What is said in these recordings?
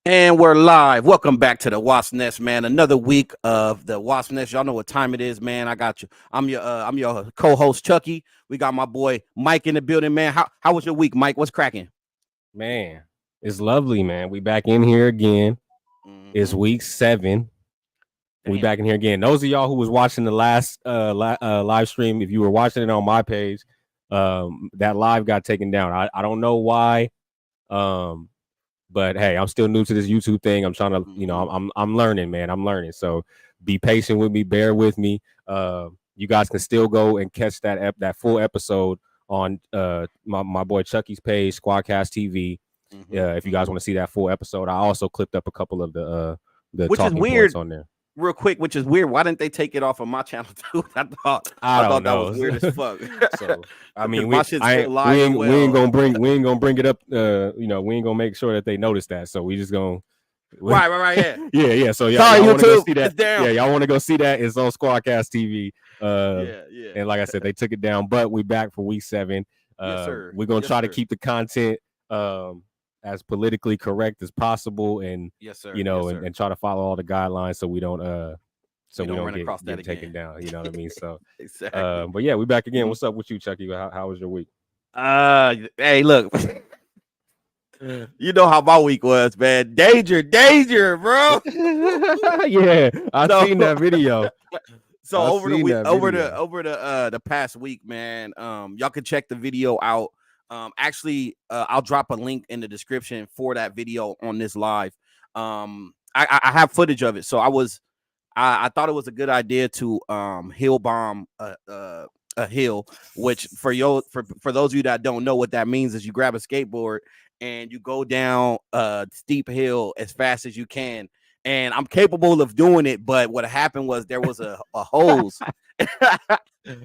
And we're live. Welcome back to the Wasp Nest, man. Another week of the Wasp Nest. Y'all know what time it is, man. I got you. I'm your co-host Chucky. We got my boy Mike in the building, man. How was your week, Mike? What's cracking? Man, it's lovely, man. We back in here again. It's week 7. Damn. We back in here again. Those of y'all who was watching the last live stream, if you were watching it on my page, that live got taken down. I don't know why. But hey, I'm still new to this YouTube thing. I'm trying to, I'm learning, man. I'm learning. So be patient with me, bear with me. You guys can still go and catch that full episode on my boy Chucky's page, SQUADCAST TV. If you guys want to see that full episode, I also clipped up a couple of the which talking is weird points on there. Real quick, which is weird. Why didn't they take it off of my channel too? I thought that was weird as fuck. So I mean, we ain't gonna bring it up. We ain't gonna make sure that they notice that. So we just gonna right. Yeah. So y'all want to go see that? Yeah, y'all want to go see that? It's on SquadCast TV. Yeah. And like I said, they took it down, but we back for week 7. Yes, sir. We're gonna try to keep the content as politically correct as possible, and and try to follow all the guidelines so we don't get taken down. You know what I mean? So exactly. But yeah, we back again. What's up with you, Chucky? How was your week? Hey, look. You know how my week was, man. Danger, bro. Yeah, I seen that video. So over the past week, man, y'all can check the video out. I'll drop a link in the description for that video on this live. I have footage of it, so I thought it was a good idea to hill bomb a hill, which for those of you that don't know what that means is you grab a skateboard and you go down a steep hill as fast as you can. And I'm capable of doing it, but what happened was there was a hose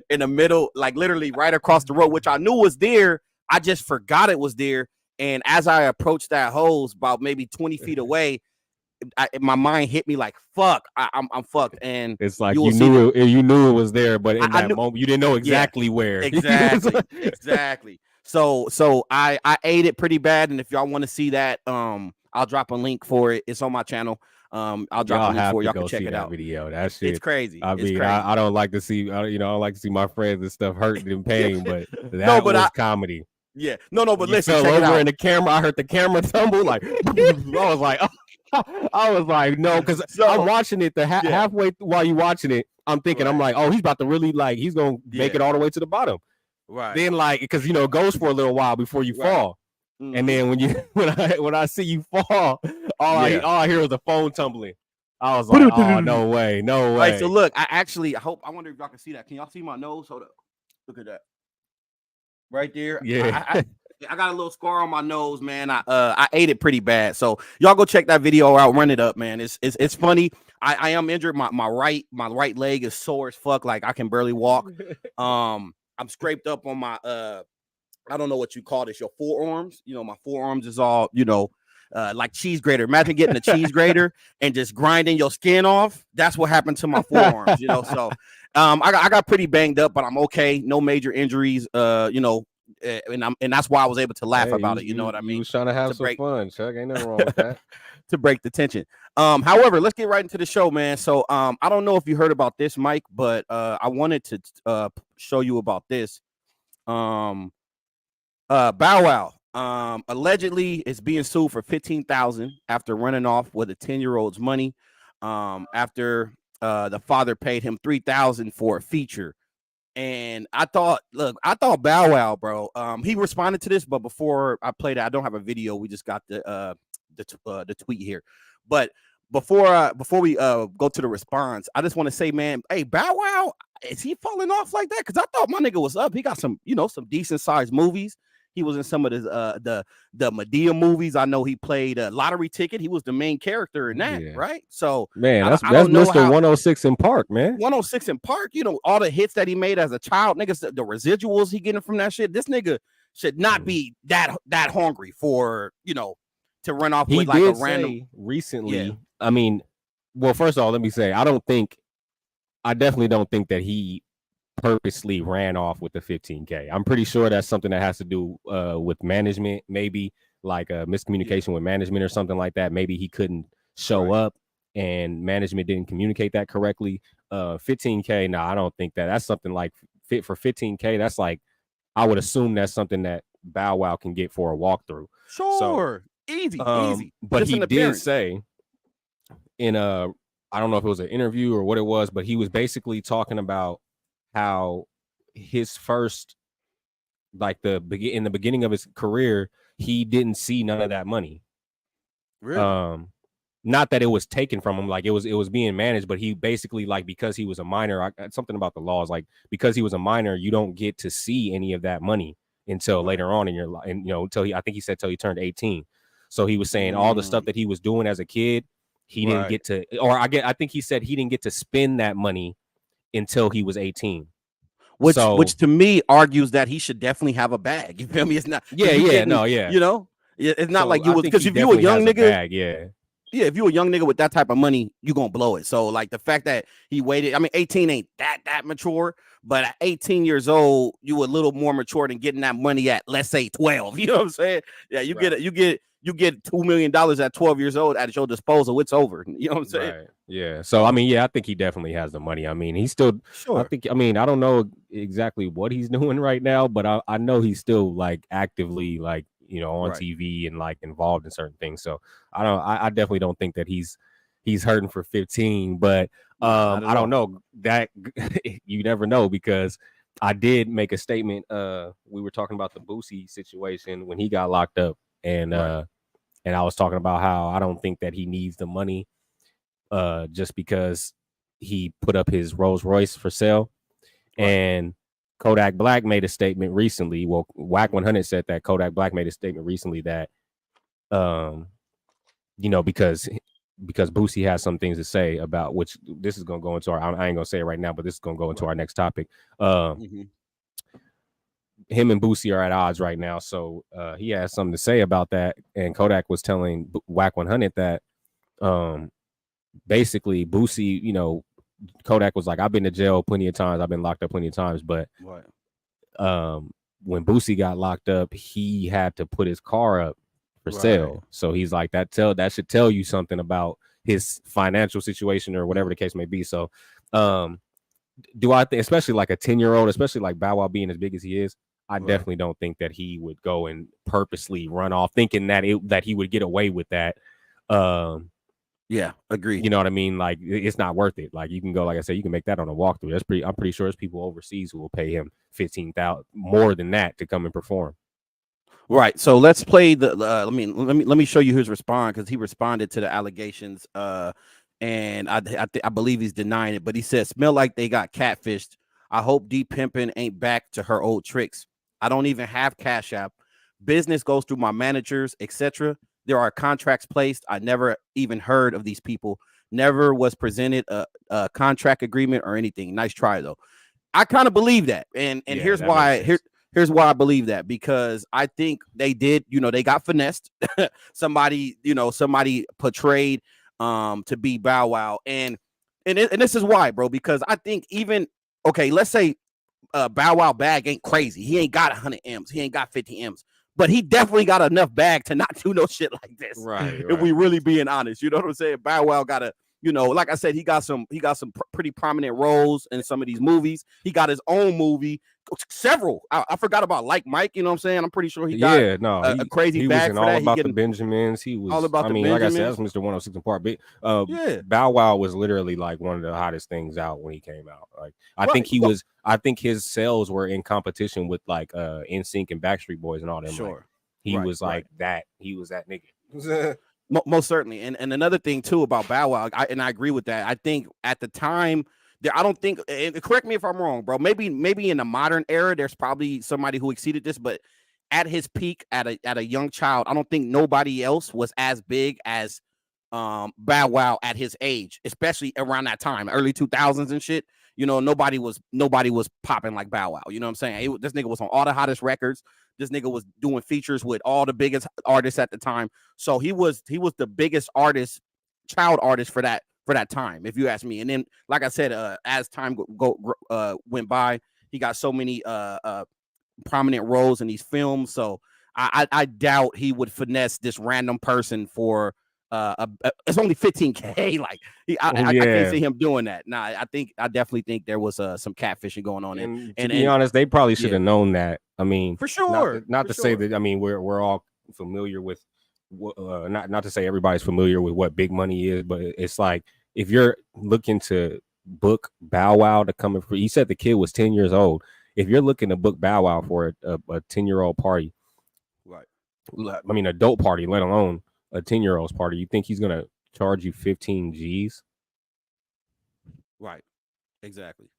in the middle, like literally right across the road, which I knew was there. I just forgot it was there. And as I approached that hose about maybe 20 feet away, my mind hit me like, fuck, I'm fucked. And it's like you knew it was there, but in that moment you didn't know exactly where. Exactly. So I ate it pretty bad. And if y'all want to see that, I'll drop a link for it. It's on my channel. I'll drop a link for y'all can check it out. Video. That shit. It's crazy. I mean, I don't like to see, I don't like to see my friends and stuff hurting in pain, but that was comedy. Yeah, but listen, fell over in the camera. I heard the camera tumble. Like I was like, no, because I'm watching it halfway while you watching it. I'm thinking, I'm like, oh, he's about to really he's gonna make it all the way to the bottom. Right. Then because it goes for a little while before you fall. Mm-hmm. And then when I see you fall, all I hear is the phone tumbling. I was like, oh, no way. Right, so look, I wonder if y'all can see that. Can y'all see my nose? Hold up. Look at that. Right there. Yeah. I got a little scar on my nose, man. I ate it pretty bad. So y'all go check that video out. Run it up, man. It's funny. I am injured. My right leg is sore as fuck. Like I can barely walk. I'm scraped up on my I don't know what you call this, your forearms. My forearms is all, like cheese grater. Imagine getting a cheese grater and just grinding your skin off. That's what happened to my forearms, So I got pretty banged up, but I'm okay. No major injuries, and that's why I was able to laugh about it. You know what I mean? You was trying to have some fun, Chuck. Ain't nothing wrong with that. To break the tension. However, let's get right into the show, man. So I don't know if you heard about this, Mike, but I wanted to show you about this. BowWow allegedly is being sued for $15,000 after running off with a 10-year-old's money. After the father paid him $3,000 for a feature. And I thought BowWow, bro. He responded to this, but before I played it, I don't have a video. We just got the tweet here. But before we go to the response, I just want to say, man, hey, BowWow, is he falling off like that? Because I thought my nigga was up. He got some decent sized movies. He was in some of the Medea movies. I know he played Lottery Ticket. He was the main character in that, right? So man, that's Mr. 106 in Park, man. 106 in Park. All the hits that he made as a child, niggas, the residuals he getting from that shit. This nigga should not be that hungry for to run off with like a random. Recently, yeah. I mean, well, first of all, let me say I definitely don't think that he purposely ran off with the $15K. I'm pretty sure that's something that has to do with management, maybe like a miscommunication with management or something like that. Maybe he couldn't show up and management didn't communicate that correctly. 15K, no, I don't think that's something like fit for 15K. That's like, I would assume that's something that BowWow can get for a walkthrough. Sure. So, easy. But just he did say in I don't know if it was an interview or what it was, but he was basically talking about how his first, like in the beginning of his career, he didn't see none of that money. Really? Not that it was taken from him, like it was being managed, but he basically, like, because he was a minor, something about the laws, like because he was a minor, you don't get to see any of that money until later on in your life, and until I think he said till he turned 18. So he was saying all the stuff that he was doing as a kid, he didn't get to, or I think he said he didn't get to spend that money until he was 18. Which to me argues that he should definitely have a bag. You feel me? It's not. You know, it's not like you was, because if you a young nigga, if you a young nigga with that type of money, you gonna blow it. So like the fact that he waited, I mean, 18 ain't that mature, but at 18 years old, you a little more mature than getting that money at, let's say, 12. You know what I'm saying? Yeah, you get $2 million at 12 years old at your disposal. It's over. You know what I'm saying? Right. Yeah. So I mean, I think he definitely has the money. I mean, he's still. Sure. I don't know exactly what he's doing right now, but I know he's still like actively like, on TV and like involved in certain things. So I definitely don't think that he's hurting for 15, but I don't know that you never know, because I did make a statement. We were talking about the Boosie situation when he got locked up, and I was talking about how I don't think that he needs the money just because he put up his Rolls Royce for sale. And Kodak Black made a statement recently. Well, Whack 100 said that Kodak Black made a statement recently that, because Boosie has some things to say about, which this is going to go into I ain't going to say it right now, but this is going to go into our next topic. Him and Boosie are at odds right now. So he has something to say about that. And Kodak was telling Whack 100 that basically Boosie, Kodak was like, I've been to jail plenty of times. I've been locked up plenty of times. But when Boosie got locked up, he had to put his car up for sale. So he's like, that should tell you something about his financial situation or whatever the case may be. So do I think, especially like a 10-year-old, especially like Bow Wow being as big as he is, I definitely don't think that he would go and purposely run off thinking that he would get away with that. Yeah, agree. You know what I mean? Like, it's not worth it. Like, you can go, like I said, you can make that on a walkthrough. I'm pretty sure there's people overseas who will pay him $15,000 more than that to come and perform. Right. So let's play the. Let me show you his response, because he responded to the allegations. And I believe he's denying it, but he said, "Smell like they got catfished. I hope D Pimpin ain't back to her old tricks. I don't even have Cashapp. Business goes through my managers, etc. There are contracts placed. I never even heard of these people. Never was presented a contract agreement or anything. Nice try though." I kind of believe that, and here's why. Here's why I believe that, because I think they did. They got finessed. somebody portrayed to be Bow Wow, and this is why, bro. Because I think let's say Bow Wow bag ain't crazy. He ain't got 100 M's. He ain't got 50 M's. But he definitely got enough bag to not do no shit like this. Right. If we really being honest, you know what I'm saying? Bow Wow got a, like I said, he got some pretty prominent roles in some of these movies. He got his own movie, several. I forgot about Like Mike. You know what I'm saying? I'm pretty sure he got a crazy bag for that. He was in All About the Benjamins. He was all about the Benjamins. Like I said, that's Mr. 106 in Part. Bow Wow was literally like one of the hottest things out when he came out. Like I think his sales were in competition with like NSYNC and Backstreet Boys and all them. Sure. Like, he was like that. He was that nigga. Most certainly. And another thing too about Bow Wow, I agree with that. I think at the time I don't think, and correct me if I'm wrong, bro. Maybe in the modern era, there's probably somebody who exceeded this, but at his peak, at a young child, I don't think nobody else was as big as Bow Wow at his age, especially around that time, early 2000s and shit. Nobody was popping like Bow Wow. You know what I'm saying? This nigga was on all the hottest records. This nigga was doing features with all the biggest artists at the time. So he was the biggest child artist for that time, if you ask me. And then, like I said, as time went by, he got so many prominent roles in these films. So I doubt he would finesse this random person for it's only 15K. Like I can't see him doing that. Nah, I definitely think there was some catfishing going on. And to be honest, they probably should have known that. I mean, for sure. Not to say that. I mean, we're all familiar with. Not to say everybody's familiar with what big money is, but it's like if you're looking to book BowWow to come in for. You said the kid was 10 years old. If you're looking to book BowWow for a 10-year-old party, right? I mean, adult party, let alone a 10-year-old's party. You think he's gonna charge you 15 G's? Right. Exactly.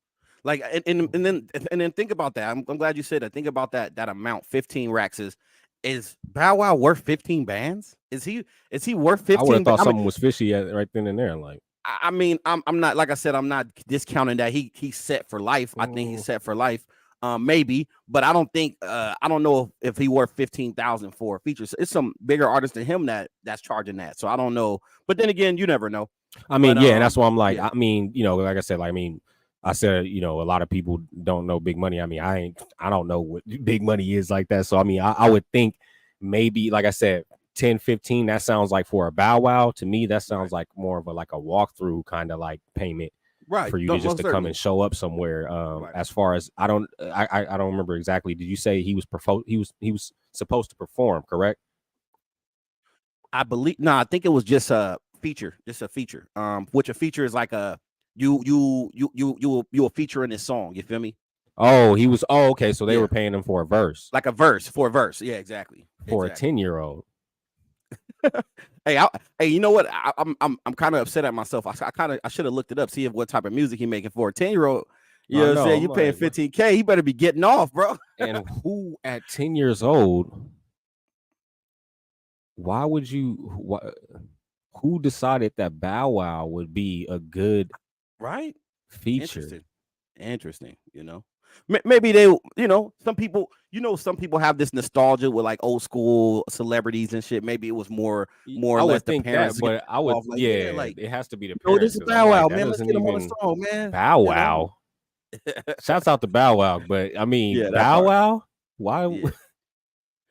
Like and then think about that. I'm glad you said that. Think about that amount. 15 racks is BowWow worth 15 bands? Is he worth 15? I would have thought something was fishy right then and there. Like, I mean, I'm not, like I said, I'm not discounting that he's set for life. I think he's set for life. Maybe, but I don't think I don't know if he worth 15,000 for features. It's some bigger artists than him that's charging that. So I don't know. But then again, you never know. I mean, and that's why I'm like, I mean, like I said, like, I mean, I said, a lot of people don't know big money. I mean, I don't know what big money is like that. So, I mean, I would think maybe, like I said, 10, 15, that sounds like for a BowWow. To me, that sounds like more of a walkthrough kind of like payment for you to come and show up somewhere. As far as I don't remember exactly. Did you say he was supposed to perform, correct? I believe, I think it was just a feature, which a feature is like a, you a feature in this song. You feel me? Oh, he was. Oh, okay. So they were paying him for a verse, like a verse. Yeah, exactly. For a 10-year-old. Hey, you know what? I'm kind of upset at myself. I should have looked it up, see what type of music he making for a 10-year-old. You know what I'm saying? You paying 15K, he better be getting off, bro. And who at 10 years old? Why would you? Who decided that BowWow would be a good feature? Interesting. Maybe they, some people have this nostalgia with like old school celebrities and shit. Maybe it was more or less the parents. But I would, like, it has to be the parents. This is BowWow, man. Let's get him on the song, man. BowWow. Shouts out to BowWow, but I mean, BowWow. Why?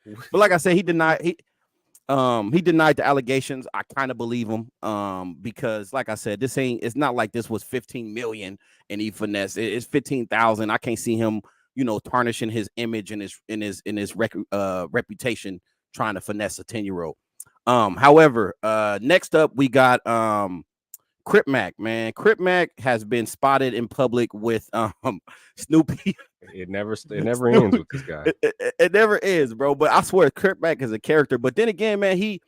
But like I said, he denied the allegations. I kind of believe him, because like I said, it's not like this was 15 million and he finessed. It's 15,000. I can't see him, tarnishing his image and his reputation trying to finesse a 10-year-old. However, next up we got Cripmac, man. Cripmac has been spotted in public with Snoopy. It never ends with this guy. It never is, bro. But I swear, Cripmac is a character. But then again, man, he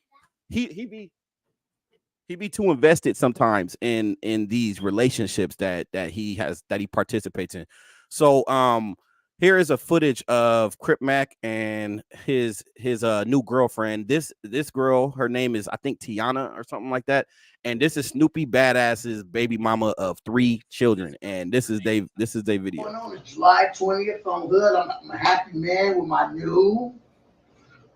be too invested sometimes in these relationships that he participates in. So here is a footage of Cripmac and his new girlfriend. This girl, her name is, I think, Tiana or something like that. And this is SnoopyBadazz's baby mama of 3 children. And this is their video. Going on July 20th on Jhood. I'm a happy man with my new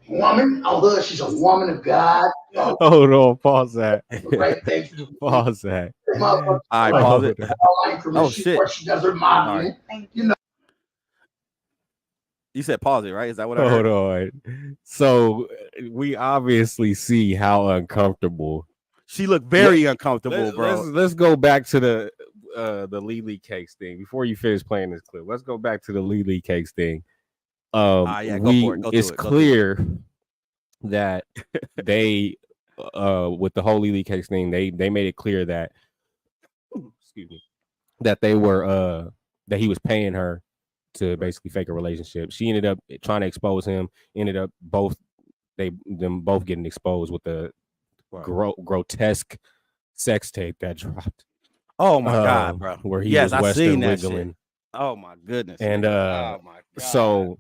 woman. On Jhood, she's a woman of God. Hold on, pause that. Right, thank you. Pause that. All right, pause it. Oh shit! She does her modeling. You said pause it, right? Is that what I heard? Hold on. So we obviously see how uncomfortable she looked. Very uncomfortable, bro. Let's go back to the Lily Cakes thing before you finish playing this clip. Let's go back to the Lily Cakes thing. It's clear that they with the whole Lily Cakes thing, they made it clear that that they were that he was paying her to basically fake a relationship. She ended up trying to expose him. Ended up them both getting exposed with the grotesque sex tape that dropped. Oh my god, bro! Where he was Western wiggling. Oh my goodness! And oh my god. So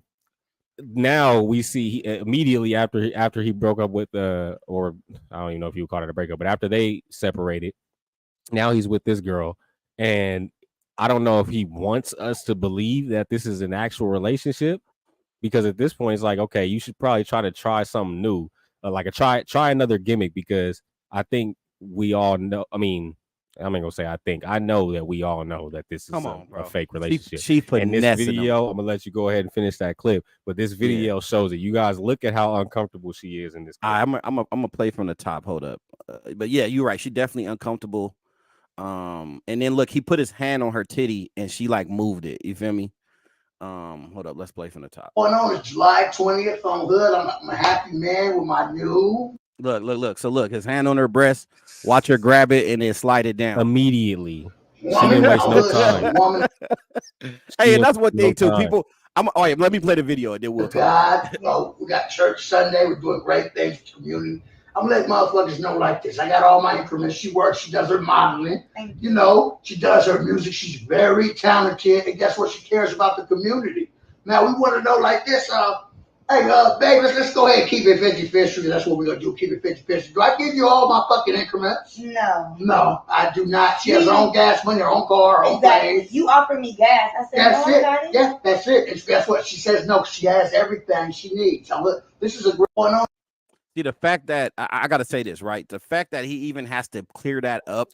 now we see immediately after he broke up with or I don't even know if you would call it a breakup, but after they separated, now he's with this girl, and I don't know if he wants us to believe that this is an actual relationship, because at this point it's like, okay, you should probably try something new, like try another gimmick, because I think we all know. I mean, I'm not gonna say I know that we all know that this is a fake relationship. She and this video, I'm gonna let you go ahead and finish that clip. But this video shows it. You guys look at how uncomfortable she is in this clip. I'm gonna play from the top. Hold up. But yeah, you're right. She definitely uncomfortable. And then look, he put his hand on her titty and she like moved it. You feel me? Hold up. Let's play from the top. Going on is July 20th on Hood. I'm a happy man with my new. Look. So look, his hand on her breast. Watch her grab it and then slide it down immediately. She didn't waste no time. Hey, and that's one thing too. People, all right, let me play the video and then we'll talk. God, we got church Sunday. We're doing great things for the community. I'm gonna let motherfuckers know like this. I got all my increments. She works. She does her modeling. You know, she does her music. She's very talented, and guess what? She cares about the community. Now we want to know like this. Hey, baby, let's go ahead and keep it 50-50. That's what we're gonna do. Keep it 50-50. Do I give you all my fucking increments? No, I do not. She has her own gas money, her own car, her own plane. You offered me gas. I said, that's it. Got it. Yeah, that's it. And guess what? She says no. She has everything she needs. So look, this is a great one on. See, the fact that I gotta say this, right? The fact that he even has to clear that up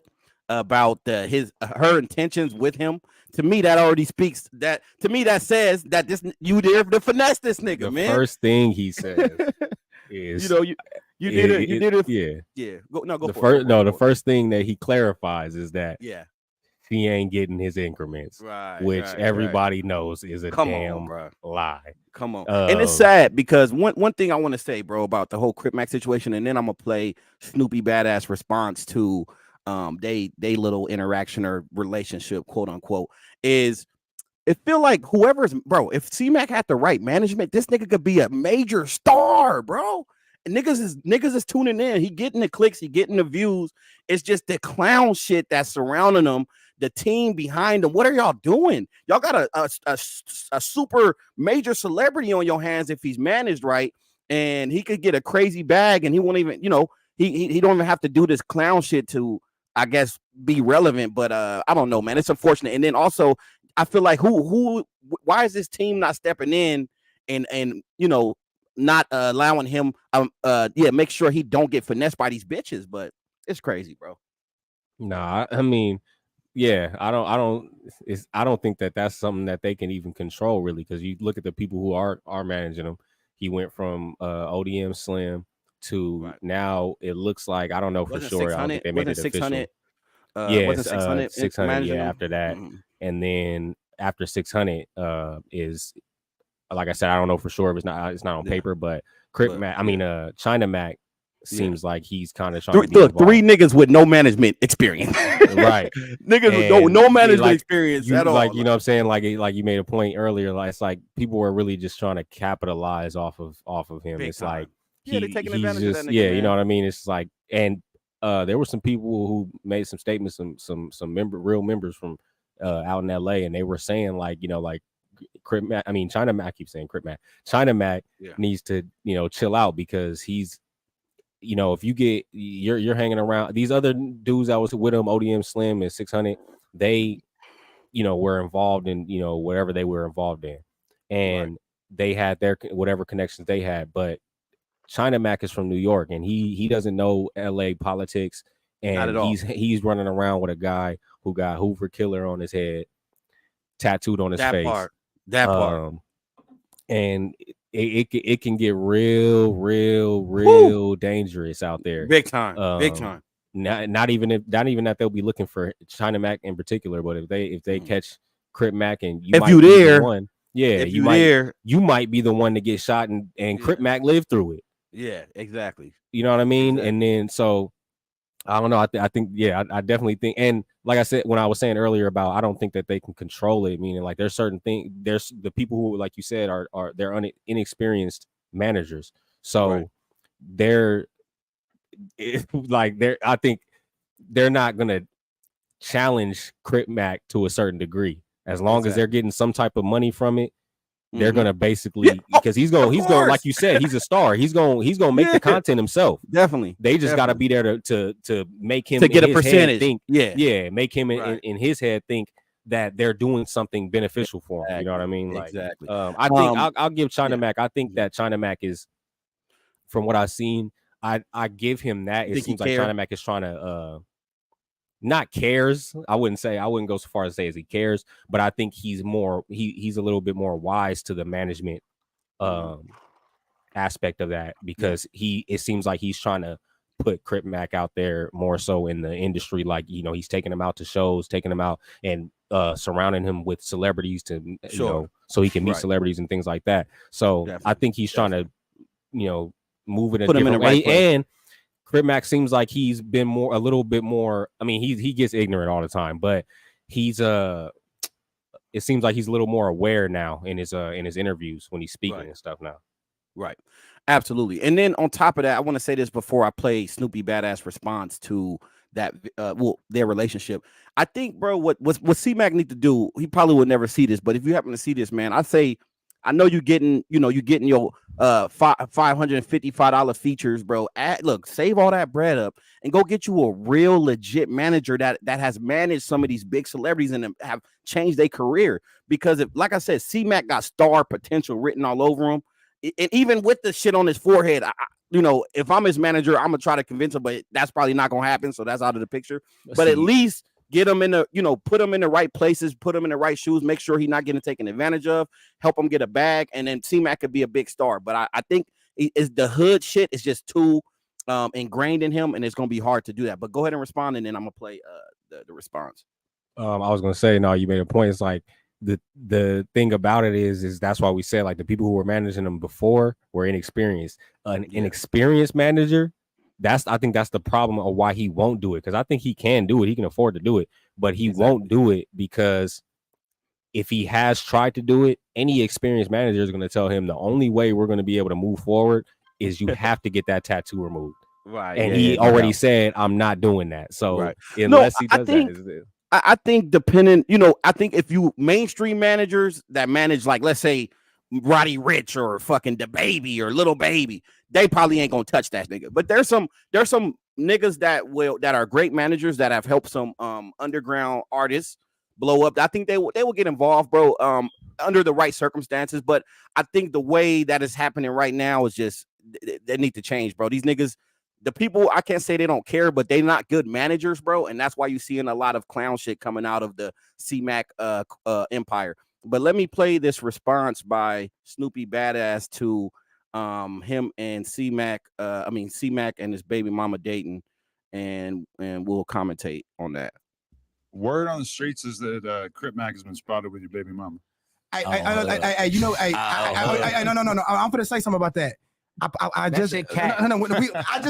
about her intentions with him, to me that already speaks that to me that says that you there to finesse this nigga, man. The first thing he says is you did it. Yeah. Go for it. The first thing that he clarifies is that he ain't getting his increments, which everybody knows is a damn lie. Come on. And it's sad because one thing I want to say, bro, about the whole Cripmac situation, and then I'm gonna play SnoopyBadazz response to they little interaction or relationship, quote unquote, is it feel like if C-Mac had the right management, this nigga could be a major star, bro. And niggas is tuning in. He getting the clicks, he getting the views. It's just the clown shit that's surrounding him, the team behind him. What are y'all doing? Y'all got a super major celebrity on your hands if he's managed right, and he could get a crazy bag, and he won't even, he don't even have to do this clown shit to, I guess, be relevant. But I don't know, man. It's unfortunate. And then also, I feel like why is this team not stepping in and not allowing him make sure he don't get finessed by these bitches? But it's crazy, bro. Nah, I mean, yeah, I don't think that that's something that they can even control, really, because you look at the people who are managing him. He went from ODM Slim to now it looks like, I don't know for sure. I don't think they made it official. Wasn't 600 after that. And then after 600 is, like I said, I don't know for sure if it's not on paper, but Cripmac, China Mac seems like he's kind of trying to be three niggas with no management experience. Right. Niggas with no management experience at all. Like, you know what I'm saying? Like you made a point earlier, like it's like people were really just trying to capitalize off of him. Big it's time. Like they're taking advantage just, of that nigga, you know what I mean? It's like, and there were some people who made some statements, some real members from out in LA, and they were saying like, like Cripmac, China Mac, I keep saying Cripmac. China Mac needs to, chill out, because he's, if you get you're hanging around these other dudes that was with him, ODM Slim and 600, they, were involved in, whatever they were involved in, and they had their whatever connections they had. But China Mac is from New York, and he doesn't know LA politics, and he's running around with a guy who got Hoover Killer on his head, tattooed on his face. That part. And it can get real dangerous out there. Big time. Big time. Not even that they'll be looking for China Mac in particular, but if they catch Cripmac and you might be the one to get shot, and Cripmac lived through it. Yeah, exactly. You know what I mean? Exactly. And then so I don't know. I think I definitely think, and like I said when I was saying earlier about, I don't think that they can control it. Meaning, like, there's certain things. There's the people who, like you said, they're inexperienced managers. So I think they're not gonna challenge Cripmac to a certain degree, as long as they're getting some type of money from it. They're gonna basically, because he's going, like you said, he's a star. He's going make the content himself. Definitely. They just got to be there to make him, to get a percentage. Think, make him in his head think that they're doing something beneficial for him. You know what I mean? Like, exactly. I think I'll give China Mac. I think that China Mac is, from what I've seen, I give him that. It seems like China Mac is trying to not cares. I wouldn't go so far as to say as he cares, but I think he's a little bit more wise to the management aspect of that, because it seems like he's trying to put Cripmac out there more so in the industry. Like, you know, he's taking him out to shows, taking him out and surrounding him with celebrities to, you know, so he can meet celebrities and things like that. So I think he's trying to, you know, move it in a different way. And Cripmac seems like he's been a little bit more. I mean, he gets ignorant all the time, but he's it seems like he's a little more aware now in his interviews when he's speaking and stuff now. Right. Absolutely. And then on top of that, I want to say this before I play SnoopyBadazz response to that, their relationship. I think, bro, what C-Mac need to do, he probably would never see this, but if you happen to see this, man, I know you're getting your $555 features, bro. Look, save all that bread up and go get you a real legit manager that has managed some of these big celebrities and have changed their career. Because like I said, C-Mac got star potential written all over him. And even with the shit on his forehead, if I'm his manager, I'm gonna try to convince him, but that's probably not gonna happen. So that's out of the picture. But at least get him in the, put him in the right places, put him in the right shoes, make sure he's not getting taken advantage of, help him get a bag, and then C-Mac could be a big star. But I think the hood shit is just too ingrained in him, and it's gonna be hard to do that. But go ahead and respond, and then I'm gonna play the response. I was gonna say, no, you made a point. It's like the thing about it is that's why we said, like, the people who were managing them before were inexperienced. An inexperienced manager, I think that's the problem of why he won't do it, because I think he can do it, he can afford to do it, but he won't do it because if he has tried to do it, any experienced manager is going to tell him the only way we're going to be able to move forward is you have to get that tattoo removed. Right. And he already said, I'm not doing that. So unless he does that. I think I think if you mainstream managers that manage, like, let's say Roddy Ricch or fucking the Baby or Little Baby, they probably ain't gonna touch that nigga. But there's some niggas that are great managers that have helped some underground artists blow up. I think they will get involved, bro, under the right circumstances. But I think the way that is happening right now is just they need to change, bro. These niggas, the people, I can't say they don't care, but they're not good managers, bro. And that's why you're seeing a lot of clown shit coming out of the C-Mac empire. But let me play this response by SnoopyBadazz to him and C-Mac. C-Mac and his baby mama dating, and we'll commentate on that. Word on the streets is that Cripmac has been spotted with your baby mama. No. I'm gonna say something about that. I just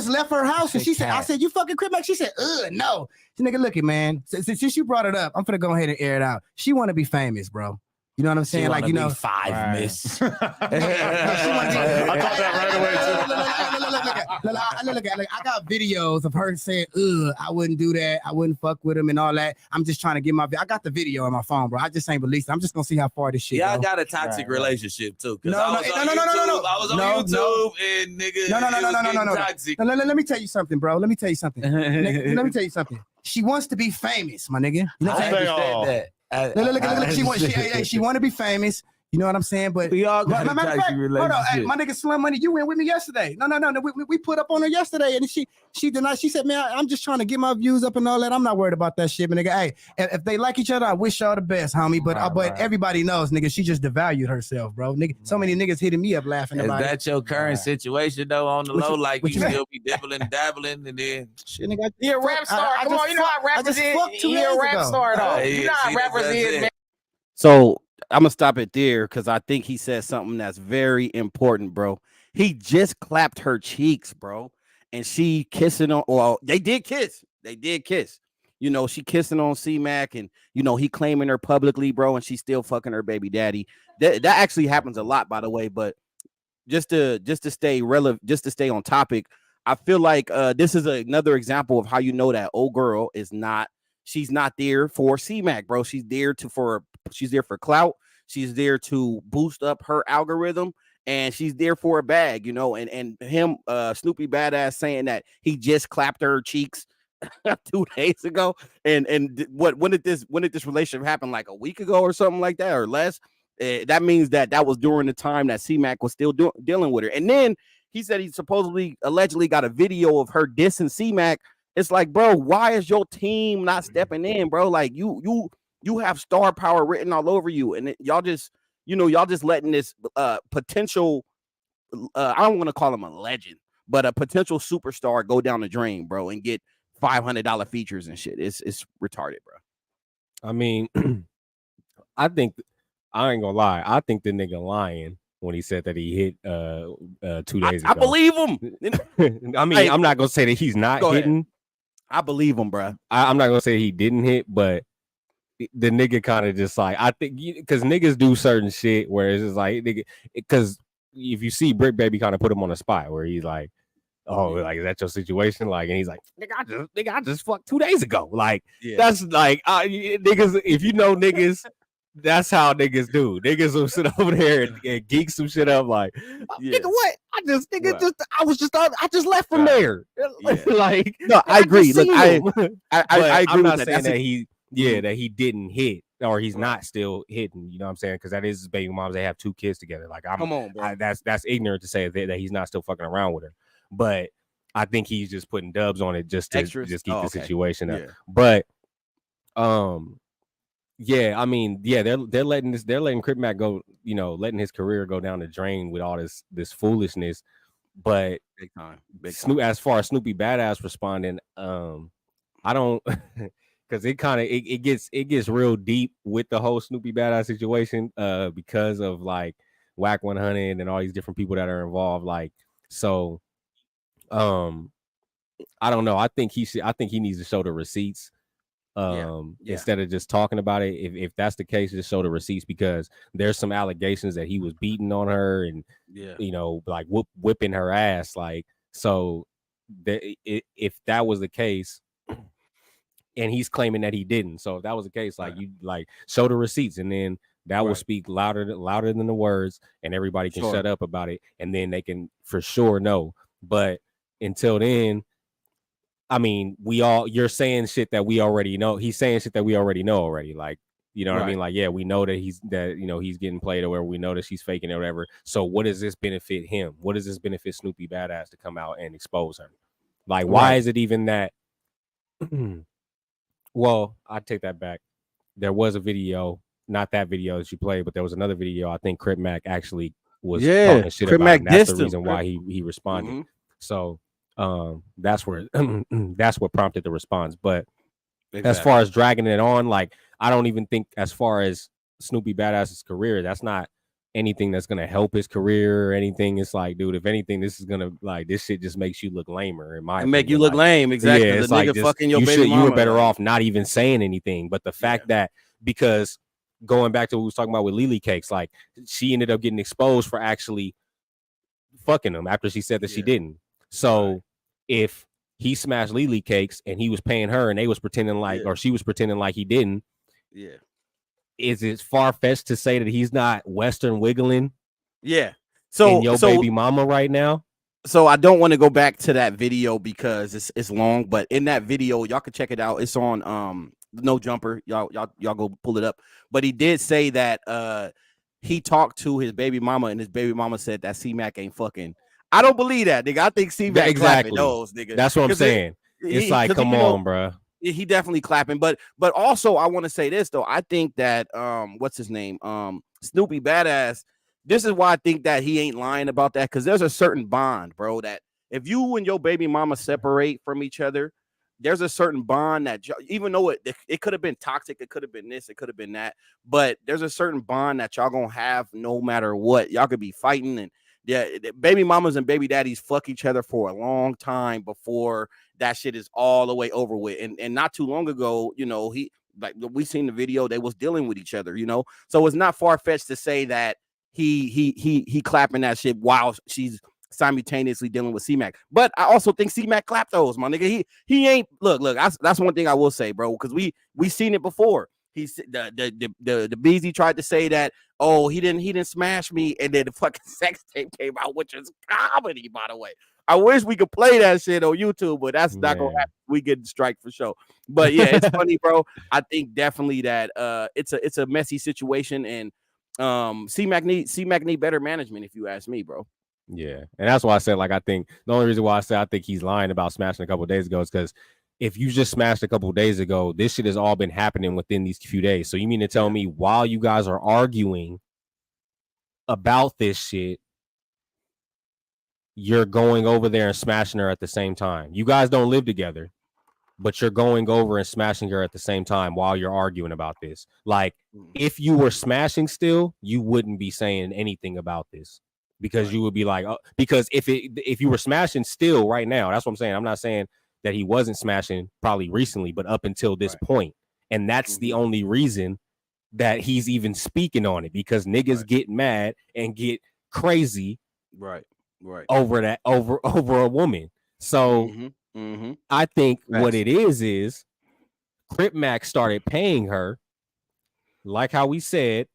left her house and she said, I said, you fucking Cripmac? She said, no. Nigga, look it, man. Since you brought it up, I'm gonna go ahead and air it out. She want to be famous, bro. You know what I'm saying? Like, five miss. I thought that right away too. Look, I got videos of her saying, I wouldn't do that. I wouldn't fuck with him and all that. I'm just trying to get I got the video on my phone, bro. I just ain't released it. I'm just gonna see how far this shit Y'all goes. got a toxic relationship too. No. I was on YouTube and nigga. No. Toxic. Let me tell you something, bro. Let me tell you something. She wants to be famous, my nigga. You know what I'm saying? That. Look, she want to be famous. You know what I'm saying? But we all got a toxic relationship. Hold on, hey, my nigga Slim Money, you went with me yesterday. No. We put up on her yesterday, and she denied. She said, "Man, I'm just trying to get my views up and all that. I'm not worried about that shit, but nigga. Hey, if they like each other, I wish y'all the best, homie. But everybody knows, nigga, she just devalued herself, bro. Nigga, so many niggas hitting me up laughing about it. Is that your current situation though? On the low, like you still be dabbling, and then shit, nigga. You're a rap star. Come on, you know how rappers is. You're a rap star though. You know how rappers is, man. So I'm gonna stop it there because I think he said something that's very important, bro. He just clapped her cheeks, bro, and she kissing on. Well, they did kiss. You know, she kissing on C-Mac, and you know he claiming her publicly, bro, and she's still fucking her baby daddy. That actually happens a lot, by the way. But just to stay relevant, just to stay on topic, I feel like this is another example of how you know that old girl is not. She's not there for C-Mac, bro. She's there for clout. She's there to boost up her algorithm, and she's there for a bag, you know. And him, SnoopyBadazz, saying that he just clapped her cheeks 2 days ago. And when did this relationship happen? Like a week ago or something like that, or less. That means that was during the time that C-Mac was still dealing with her. And then he said he allegedly got a video of her dissing C-Mac It's like, bro, why is your team not stepping in, bro? Like you have star power written all over you, and y'all just letting this potential I don't want to call him a legend, but a potential superstar go down the drain, bro, and get $500 features and shit. It's retarded, bro. I mean, I think I ain't gonna lie. I think the nigga lying when he said that he hit 2 days ago. I believe him. I mean, I'm not gonna say that he's not hitting. I believe him, bro. I'm not gonna say he didn't hit, but the nigga kind of just like, I think, because niggas do certain shit where it's just like, nigga, because if you see Brick Baby kind of put him on the spot where he's like, oh, like, is that your situation? Like, and he's like, nigga, I just fucked 2 days ago. Like, that's like, niggas, if you know niggas, that's how niggas do. Niggas will sit over there and geek some shit up like, nigga, what? I just left from there. Like, no, I agree. Look, I agree. I'm not with saying that he that he didn't hit or he's not still hitting. You know what I'm saying? Because that is his baby moms. They have 2 kids together. Like, come on, bro. That's ignorant to say that he's not still fucking around with her. But I think he's just putting dubs on it just to just keep the situation up. But yeah, I mean, yeah, they're letting Cripmac go, you know, letting his career go down the drain with all this foolishness. But big time. As far as SnoopyBadazz responding, I don't, because it gets real deep with the whole SnoopyBadazz situation, because of like Whack 100 and all these different people that are involved. Like, so, I don't know. I think he needs to show the receipts. Instead of just talking about it. If that's the case, just show the receipts, because there's some allegations that he was beating on her and you know, like whipping her ass. Like, so if that was the case, and he's claiming that he didn't, so if that was the case, like, you like show the receipts, and then that will speak louder than the words, and everybody can shut up about it, and then they can for sure know. But until then, I mean, you're saying shit that we already know. He's saying shit that we already know already. Like, you know what I mean? Like, yeah, we know that he's getting played or whatever. We know that she's faking it or whatever. So what does this benefit him? What does this benefit SnoopyBadazz to come out and expose her? Like, why is it even that? Well, I take that back. There was a video, not that video that you played, but there was another video. I think Cripmac actually was talking shit about, and that's the reason why he responded. Mm-hmm. So that's what prompted the response. But as far as dragging it on, like, I don't even think, as far as SnoopyBadazz's career, that's not anything that's gonna help his career or anything. It's like, dude, if anything, this is gonna, like, this shit just makes you look lamer. In my opinion. Make you look lame, exactly. Yeah, the it's nigga like, fucking your baby mama. You were better off not even saying anything. But the fact that, because going back to what we was talking about with Lily Cakes, like, she ended up getting exposed for actually fucking him after she said that she didn't. So if he smashed Lily Cakes and he was paying her and they was pretending like, or she was pretending like he didn't, is it far-fetched to say that he's not Western wiggling? So your baby mama right now? So I don't want to go back to that video because it's long, but in that video, y'all can check it out. It's on No Jumper. Y'all go pull it up. But he did say that he talked to his baby mama, and his baby mama said that C-Mac ain't fucking. I don't believe that, nigga. I think C-Mac clapping those, nigga. That's what I'm saying. It's like, come on, bro. He definitely clapping, but also I want to say this though. I think that what's his name? SnoopyBadazz. This is why I think that he ain't lying about that, because there's a certain bond, bro, that if you and your baby mama separate from each other, there's a certain bond that, even though it could have been toxic, it could have been this, it could have been that, but there's a certain bond that y'all gonna have no matter what. Y'all could be fighting, and baby mamas and baby daddies fuck each other for a long time before that shit is all the way over with. And not too long ago, you know, we seen the video, they was dealing with each other, you know, so it's not far-fetched to say that he clapping that shit while she's simultaneously dealing with C-Mac. But I also think C-Mac clapped those, my nigga. He ain't look. That's one thing I will say, bro, because we seen it before. He's the Beezy tried to say that, oh, he didn't smash me, and then the fucking sex tape came out, which is comedy, by the way. I wish we could play that shit on YouTube, but that's not gonna happen. We get strike for sure. But yeah, it's funny, bro. I think definitely that it's a messy situation, and C-Mac need better management, if you ask me, bro. Yeah, and that's why I said, like, I think the only reason why I said I think he's lying about smashing a couple of days ago is because if you just smashed a couple of days ago, this shit has all been happening within these few days. So you mean to tell me while you guys are arguing about this shit, you're going over there and smashing her at the same time? You guys don't live together, but you're going over and smashing her at the same time while you're arguing about this. Like, if you were smashing still, you wouldn't be saying anything about this, because you would be like, oh, because if you were smashing still right now, that's what I'm saying. I'm not saying that he wasn't smashing probably recently, but up until this point. And that's the only reason that he's even speaking on it, because niggas get mad and get crazy over that, over a woman. So I think what it is Cripmac started paying her, like how we said.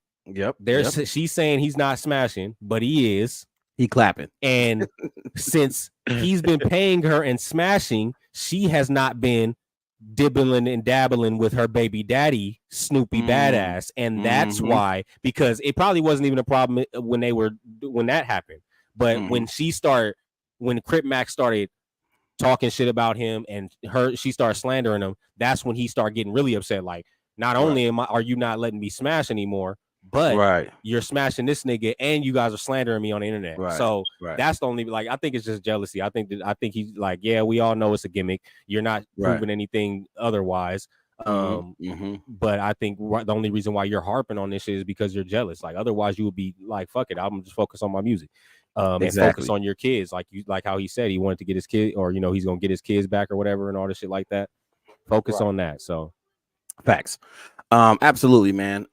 She's saying he's not smashing, but he is. He clapping. And since he's been paying her and smashing, she has not been dibbling and dabbling with her baby daddy, SnoopyBadazz. And that's why, because it probably wasn't even a problem when that happened. But when Cripmac started talking shit about him and she started slandering him, that's when he started getting really upset. Like, not only are you not letting me smash anymore, but you're smashing this nigga and you guys are slandering me on the internet. So that's the only, like, I think it's just jealousy. I think he's like, yeah, we all know it's a gimmick. You're not proving anything otherwise. But I think the only reason why you're harping on this shit is because you're jealous. Like, otherwise you would be like, fuck it, I'm just focus on my music. And focus on your kids, like how he said he wanted to get his kid, or he's gonna get his kids back or whatever, and all this shit like that. Focus on that. So facts. Absolutely, man.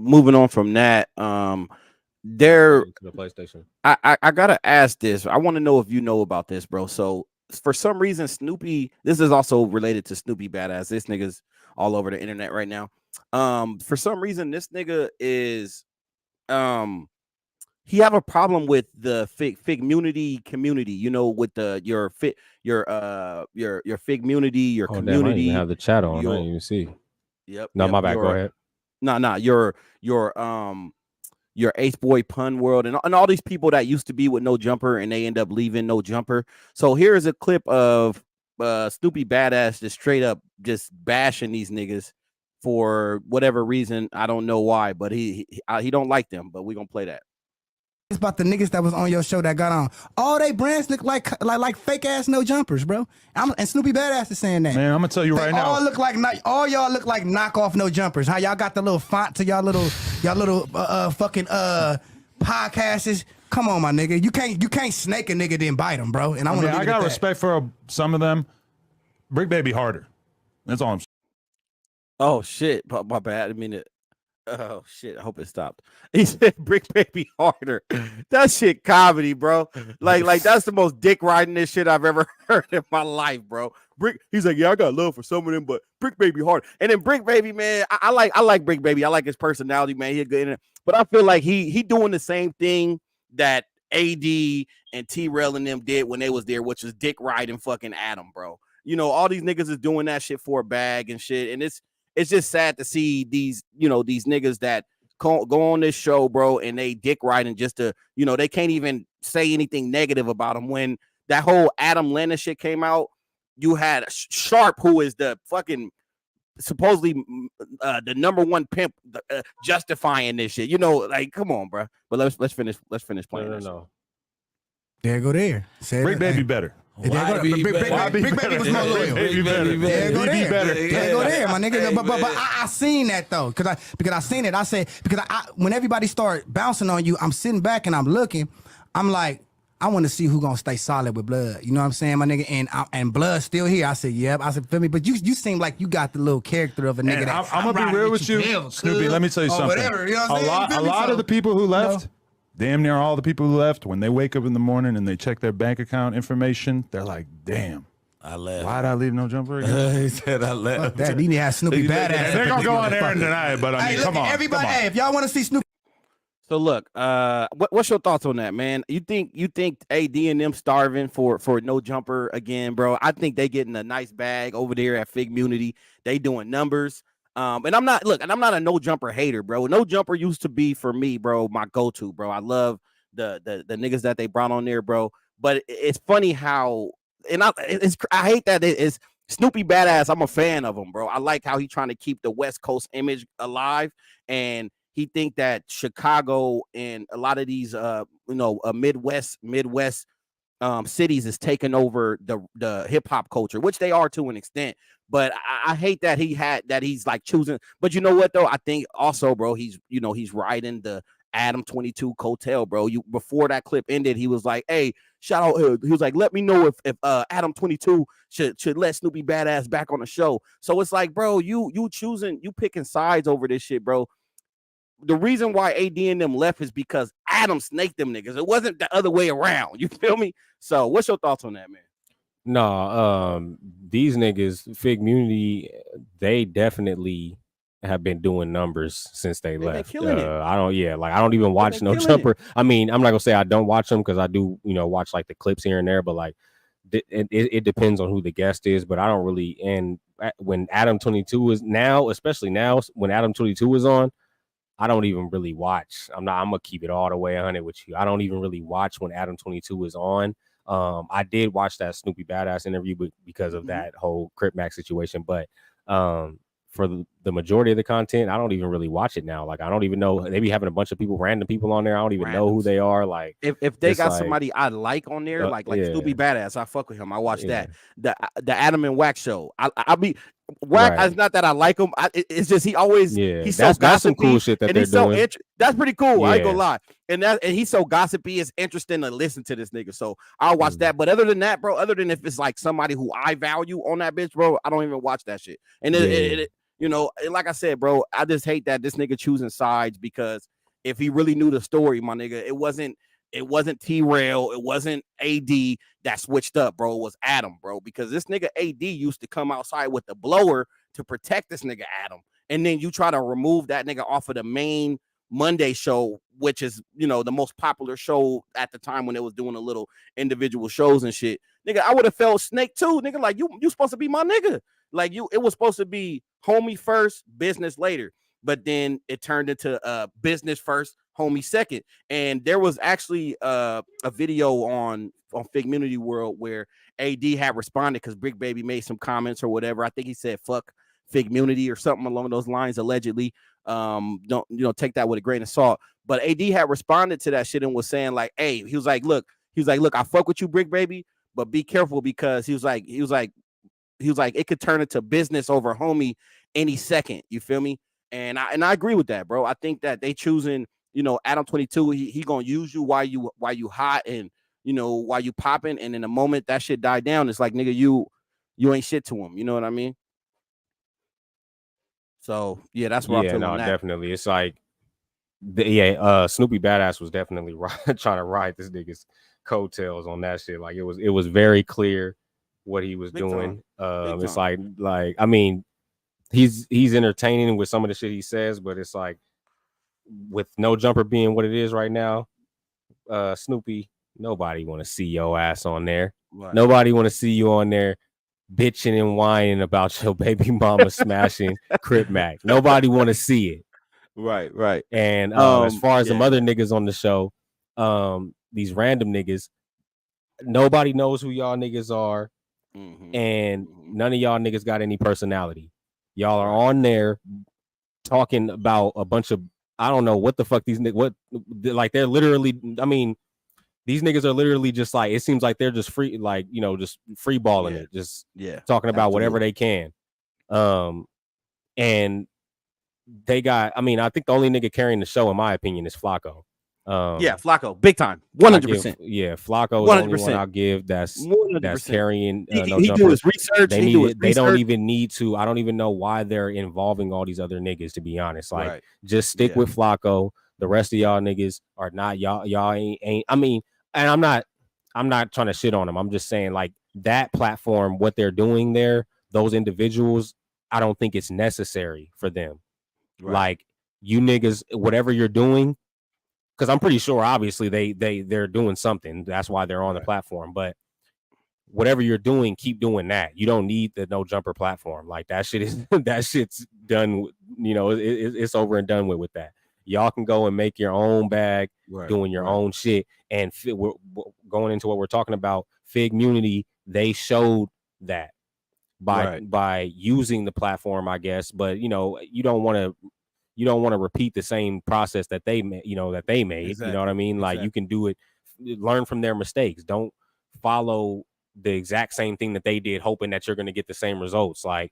Moving on from that, there to the PlayStation. I gotta ask this. I want to know if you know about this, bro. So for some reason, Snoopy, this is also related to SnoopyBadazz. This nigga's all over the internet right now. For some reason, this nigga is he have a problem with the Figgmunity community, with your Figgmunity, your community. Have the chat on. I didn't even see. No, my bad. Go ahead. Your Ace Boy Pun World and all these people that used to be with No Jumper and they end up leaving No Jumper. So here's a clip of SnoopyBadazz just straight up just bashing these niggas for whatever reason. I don't know why, but he don't like them. But we're gonna play that. It's about the niggas that was on your show that got on. All they brands look like fake ass No Jumpers, bro. And SnoopyBadazz is saying that. Man, I'm gonna tell you right now. All y'all look like knockoff No Jumpers. How y'all got the little font to y'all little fucking podcasts. Come on, my nigga. You can't snake a nigga then bite him, bro. And I got respect for some of them. Brick Baby harder. That's all I'm saying. Oh shit, my bad. I mean it. Oh shit! I hope it stopped. He said, "Brick Baby harder." That shit comedy, bro. Like that's the most dick riding this shit I've ever heard in my life, bro. He's like, yeah, I got love for some of them, but Brick Baby harder. And then Brick Baby, man, I like Brick Baby. I like his personality, man. He's good in it. But I feel like he doing the same thing that AD and T-Rail and them did when they was there, which was dick riding fucking Adam, bro. All these niggas is doing that shit for a bag and shit, and it's just sad to see these niggas that go on this show, bro, and they dick riding just to, they can't even say anything negative about them. When that whole Adam Lennon shit came out, you had Sharp, who is the fucking supposedly the number one pimp, justifying this shit. Like, come on, bro. But let's finish playing. No. There go there. Brick Baby better. Brick Baby was more loyal. There go there, my nigga. But I seen that though, because I seen it. I said, because when everybody start bouncing on you, I'm sitting back and I'm looking. I'm like, I want to see who gonna stay solid with Blood. You know what I'm saying, my nigga? And Blood's still here. I said, yep. I said, feel me? But you seem like you got the little character of a nigga. That I'm gonna be real with you, Snoopy. Let me tell you something. Whatever, you know what I'm saying? A lot of the people who left. Damn near all the people who left, when they wake up in the morning and they check their bank account information, they're like, damn, I left. Why'd I leave No Jumper again? He said I left. Fuck that. He need to have SnoopyBadazz. They're going to go on there and deny it, but I mean, come on. Everybody, hey, if y'all want to see Snoopy. So look, what's your thoughts on that, man? You think AD and them starving for No Jumper again, bro? I think they getting a nice bag over there at Figgmunity. They doing numbers. And I'm not a No Jumper hater, bro. No Jumper used to be, for me, bro, my go-to, bro. I love the niggas that they brought on there, bro. But it's funny how, and I hate that it's SnoopyBadazz, I'm a fan of him, bro. I like how he's trying to keep the West Coast image alive, and he think that Chicago and a lot of these Midwest cities is taking over the hip hop culture, which they are to an extent. But I hate that he's like choosing. But you know what though? I think also, bro, he's riding the Adam 22 coattail, bro. Before that clip ended, he was like, "Hey, shout out." He was like, "Let me know if Adam 22 should let SnoopyBadazz back on the show." So it's like, bro, you picking sides over this shit, bro. The reason why AD and them left is because Adam snaked them niggas. It wasn't the other way around. You feel me? So what's your thoughts on that, man? No, these niggas, Figgmunity, they definitely have been doing numbers since they left. I don't even watch No Jumper. I mean, I'm not gonna say I don't watch them because I do, watch like the clips here and there, but like it depends on who the guest is. But I don't really. And when Adam 22 is now, especially now, when Adam 22 is on, I don't even really watch. I'm gonna keep it all the way 100 with you. I don't even really watch when Adam 22 is on. I did watch that SnoopyBadazz interview because of that whole Cripmac situation, but for the majority of the content, I don't even really watch it now. Like I don't even know. They be having a bunch of random people on there. I don't even know who they are. Like if they got somebody I like on there, like SnoopyBadazz, I fuck with him. I watch that. The Adam and Wax show. I be Wax. It's not that I like him. It's just he always he's so gossipy. That's some cool shit that they're doing. That's pretty cool. I ain't gonna lie. And he's so gossipy, it's interesting to listen to this nigga. So I'll watch that. But other than that, bro, other than if it's like somebody who I value on that bitch, bro, I don't even watch that shit. And like I said, bro, I just hate that this nigga choosing sides, because if he really knew the story, my nigga, it wasn't T-Rail, it wasn't AD that switched up, bro. It was Adam, bro, because this nigga AD used to come outside with the blower to protect this nigga Adam. And then you try to remove that nigga off of the main Monday show, which is, the most popular show at the time when it was doing a little individual shows and shit. Nigga, I would have felt snake too, nigga. Like you supposed to be my nigga. Like it was supposed to be homie first, business later. But then it turned into business first, homie second. And there was actually a video on Figgmunity World where AD had responded because Big Baby made some comments or whatever. I think he said fuck Figgmunity or something along those lines, allegedly. Don't take that with a grain of salt. But AD had responded to that shit and was saying like, hey, he was like, look, I fuck with you, Big Baby, but be careful, because he was like, it could turn into business over homie any second. You feel me? And I agree with that, bro. I think that they choosing, Adam 22, he gonna use you while you hot and while you popping, and in the moment that shit died down, it's like, nigga, you ain't shit to him. You know what I mean? So yeah, that's what I feel. Definitely. It's like SnoopyBadazz was definitely trying to ride this nigga's coattails on that shit. Like it was very clear what he was doing. It's like I mean, he's entertaining with some of the shit he says, but it's like, with No Jumper being what it is right now, Snoopy, nobody want to see your ass on there. Right. Nobody want to see you on there bitching and whining about your baby mama smashing Cripmac. Nobody want to see it. Right. And as far as some other niggas on the show, these random niggas, nobody knows who y'all niggas are, and none of y'all niggas got any personality. Y'all are on there talking about a bunch of, I don't know what the fuck these niggas, like they're literally, I mean, these niggas are literally just like, it seems like they're just free, like, just free balling it, just talking about whatever they can. And they got, I mean, I think the only nigga carrying the show, in my opinion, is Flacco. Flacco, big time, 100%. Flacco is the only one I'll give that's carrying. He do his research. They don't even need to. I don't even know why they're involving all these other niggas, to be honest. Like, just stick with Flacco. The rest of y'all niggas are not y'all ain't. I mean, and I'm not trying to shit on them. I'm just saying, like, that platform, what they're doing there, those individuals, I don't think it's necessary for them. Like, you niggas, whatever you're doing. Because I'm pretty sure, obviously, they're doing something. That's why they're on the platform. But whatever you're doing, keep doing that. You don't need the No Jumper platform. Like, that shit is that shit's done. It's over and done with that. Y'all can go and make your own bag, doing your own shit. And we're going into what we're talking about. Figgmunity, they showed that. by using the platform, I guess. But you don't want to repeat the same process that they made. Exactly. You know what I mean? Like you can do it, learn from their mistakes. Don't follow the exact same thing that they did, hoping that you're going to get the same results. Like,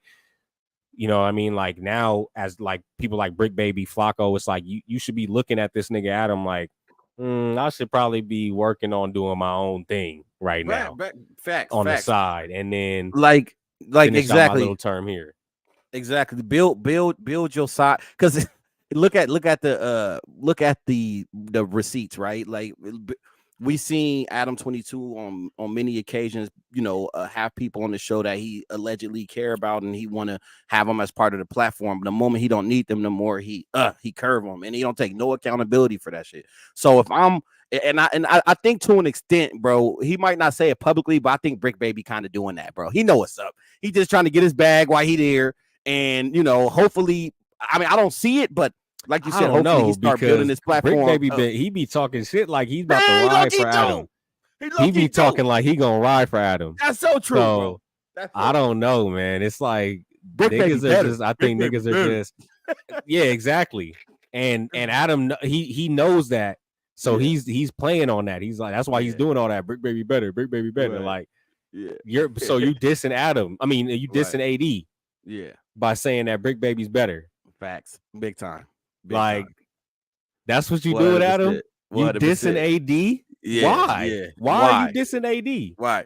you know what I mean? Like now, as like people like Brick Baby, Flacco, it's like you should be looking at this nigga Adam like, I should probably be working on doing my own thing now. Facts on the side, and then like exactly my little term here. Exactly. Build your side, because look at the receipts, right? Like we seen Adam 22 on many occasions, have people on the show that he allegedly care about and he want to have them as part of the platform. But the moment he don't need them no more, he curve them, and he don't take no accountability for that shit. So if I'm I think to an extent, bro, he might not say it publicly, but I think Brick Baby kind of doing that, bro. He know what's up. He just trying to get his bag while he there, and hopefully, I mean, I don't see it, but like you said, hopefully he start building this platform. Brick Baby, he be talking shit like he's about to ride for Adam. He be talking like he gonna ride for Adam. That's so true, bro. I don't know, man. It's like niggas are just. I think niggas are just. Yeah, exactly. And Adam, he knows that, so he's playing on that. He's like, that's why he's doing all that. Brick Baby better. Brick Baby better. Right. Like, you dissing Adam. I mean, you dissing AD. Yeah. By saying that Brick Baby's better. Facts. Big time. That's what you do with Adam? You dissing AD? Yeah. Why? Yeah. Why are you dissing AD? Right.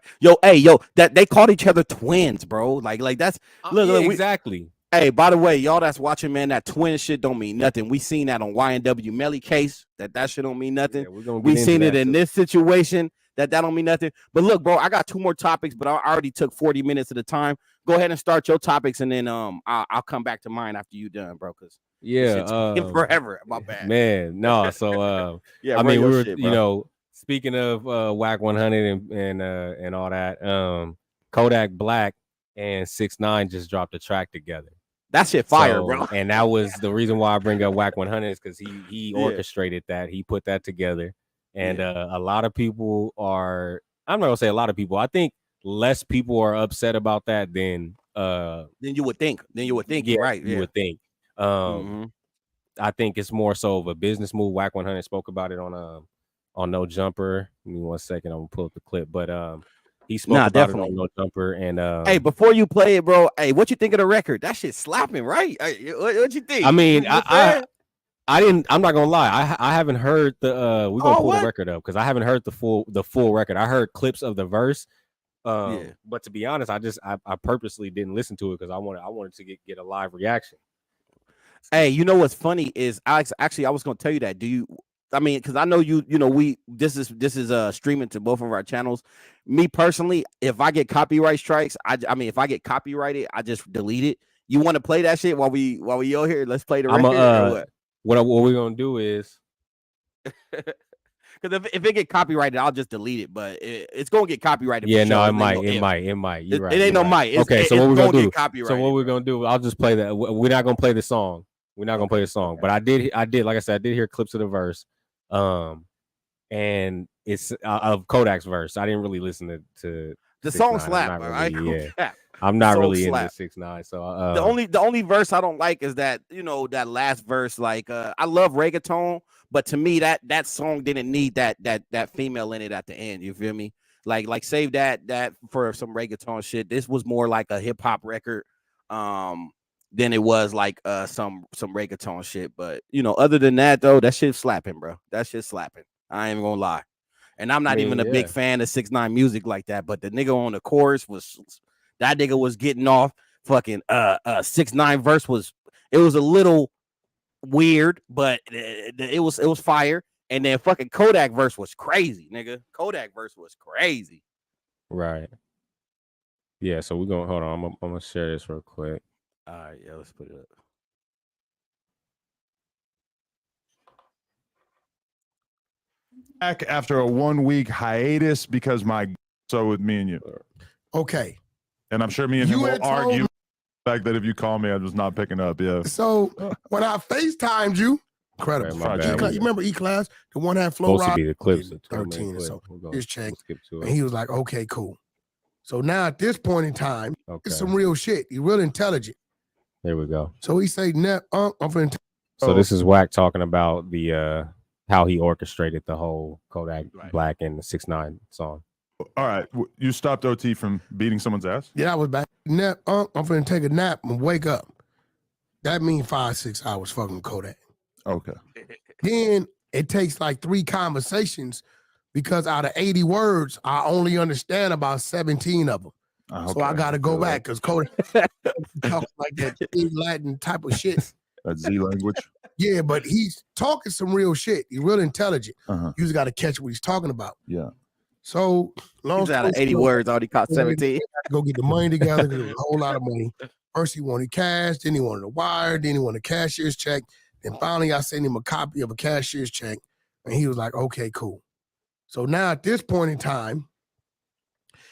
That they called each other twins, bro. Like that's look, exactly. Hey, by the way, y'all that's watching, man, that twin shit don't mean nothing. We seen that on YNW Melly case. That shit don't mean nothing. Yeah, we seen it in this situation. That don't mean nothing. But look, bro, I got 2 more topics, but I already took 40 minutes at a time. Go ahead and start your topics, and then I'll come back to mine after you done, bro. Because forever. My bad, man. No, so I mean, we were speaking of Whack 100 and all that. Kodak Black and 6ix9ine just dropped a track together. That shit fire, bro. And that was the reason why I bring up Whack 100 is because he orchestrated that. He put that together. And a lot of people are, I'm not gonna say a lot of people, I think less people are upset about that than you would think. Yeah, right. You would think. I think it's more so of a business move. Whack 100 spoke about it on No Jumper. Give me 1 second, I'm gonna pull up the clip. But he spoke about it on No Jumper. And hey, before you play it, bro, hey, what you think of the record? That shit's slapping, right? What you think? I mean, I'm not gonna lie. I haven't heard the we're gonna pull the record up because I haven't heard the full record. I heard clips of the verse. But to be honest, I purposely didn't listen to it because I wanted to get a live reaction. Hey, you know what's funny is Alex, actually I was gonna tell you that. Because I know this is streaming to both of our channels. Me personally, if I get copyright strikes, if I get copyrighted, I just delete it. You want to play that shit while we out here? Let's play the record. What we're gonna do is, because if it get copyrighted, I'll just delete it. But it's gonna get copyrighted. Yeah, no, it might. You're right. It ain't no might. Okay, so what we're gonna do? So what we're gonna do? I'll just play that. We're not gonna play the song. But I did. Like I said, I did hear clips of the verse. And it's of Kodak's verse. I didn't really listen to the song slap. Right? Yeah. I'm not really into 6ix9ine. So the only verse I don't like is that that last verse. Like I love reggaeton, but to me that song didn't need that female in it at the end. You feel me? Like save that for some reggaeton shit. This was more like a hip hop record than it was like some reggaeton shit. But other than that though, that shit's slapping, bro. That shit's slapping. I ain't even gonna lie. And I'm not even a big fan of 6ix9ine music like that. But the nigga on the chorus that nigga was getting off. Fucking 6ix9ine verse was a little weird, but it was fire. And then fucking Kodak verse was crazy, nigga. Kodak verse was crazy. Right. Yeah, so we're gonna hold on. I'm gonna share this real quick. All right, yeah, let's put it up. Back after a 1-week hiatus because so with me and you. Okay. And I'm sure me and him will argue the fact that if you call me, I'm just not picking up. Yeah. So when I FaceTimed you, incredible. You remember E-Class, the one that Flow supposed to be the clips. 13 or so. His check. And he was like, okay, cool. So now at this point in time, it's some real shit. He's real intelligent. There we go. So he say, I'm finna. So this is Wack talking about the how he orchestrated the whole Kodak Black and the 6ix9ine song. All right, you stopped OT from beating someone's ass? Yeah, I was back. I'm finna take a nap and wake up. That means 5-6 hours fucking Kodak. Okay. Then it takes like 3 conversations because out of 80 words, I only understand about 17 of them. Okay. So I got to go back because Kodak talks like that Latin type of shit. That Z language. Yeah, but he's talking some real shit. He's real intelligent. You just got to catch what he's talking about. Yeah. So long out of 80 words, already caught 17. Go get the money together. There's a whole lot of money. First he wanted cash, then he wanted a wire, then he wanted a cashier's check. Then finally I sent him a copy of a cashier's check, and he was like, okay, cool. So now at this point in time,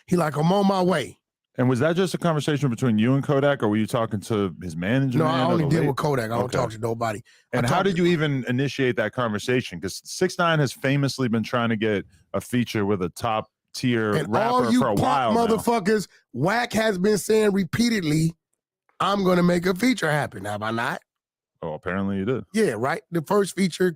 he like, I'm on my way. And was that just a conversation between you and Kodak, or were you talking to his manager? No, I only deal with Kodak. I don't talk to nobody. And how did you even initiate that conversation? Because 6ix9ine has famously been trying to get a feature with a top tier rapper for a while now. Motherfuckers, Wack has been saying repeatedly, I'm going to make a feature happen. Have I not? Oh, apparently you did. Yeah, right. The first feature.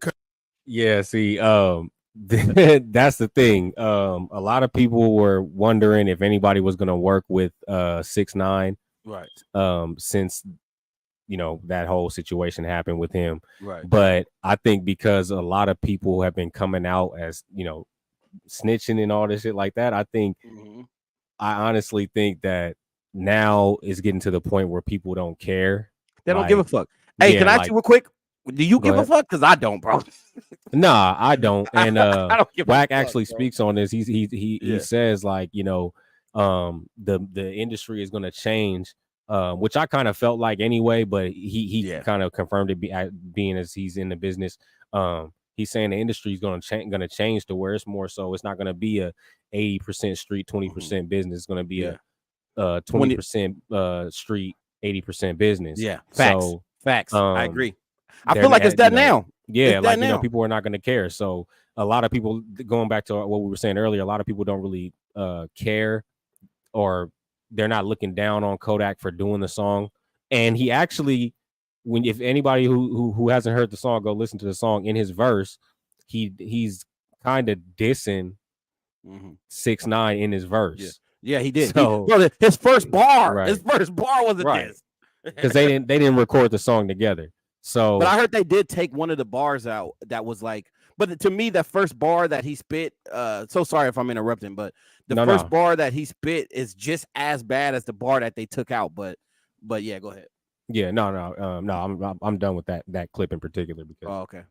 Yeah, see, that's the thing. A lot of people were wondering if anybody was going to work with 6ix9ine, right? Since that whole situation happened with him, right? But I think because a lot of people have been coming out as snitching and all this shit like that, I think I honestly think that now is getting to the point where people don't care. They don't give a fuck. Hey, can I ask you real quick? Do you give a fuck? Because I don't, bro. Nah, I don't. And I don't give Wack a fuck, actually bro. speaks on this. He says like, the industry is going to change, which I kind of felt like anyway, but he kind of confirmed it being as he's in the business. He's saying the industry is going to change to where it's more so it's not going to be a 80% street, 20% business. It's going to be a 20% street, 80% business. Yeah, facts. I agree. I feel like it's that now. Yeah, like people are not going to care. So a lot of people, going back to what we were saying earlier, a lot of people don't really care, or they're not looking down on Kodak for doing the song. And he actually, if anybody who hasn't heard the song, go listen to the song. In his verse, he's kind of dissing 6ix9ine in his verse. Yeah, he did. So, his first bar, his first bar was a diss. Because they didn't record the song together. So, but I heard they did take one of the bars out that was like, but to me, that first bar that he spit, so sorry if I'm interrupting, but the first bar that he spit is just as bad as the bar that they took out. But yeah, go ahead. Yeah, no, I'm done with that clip in particular because okay.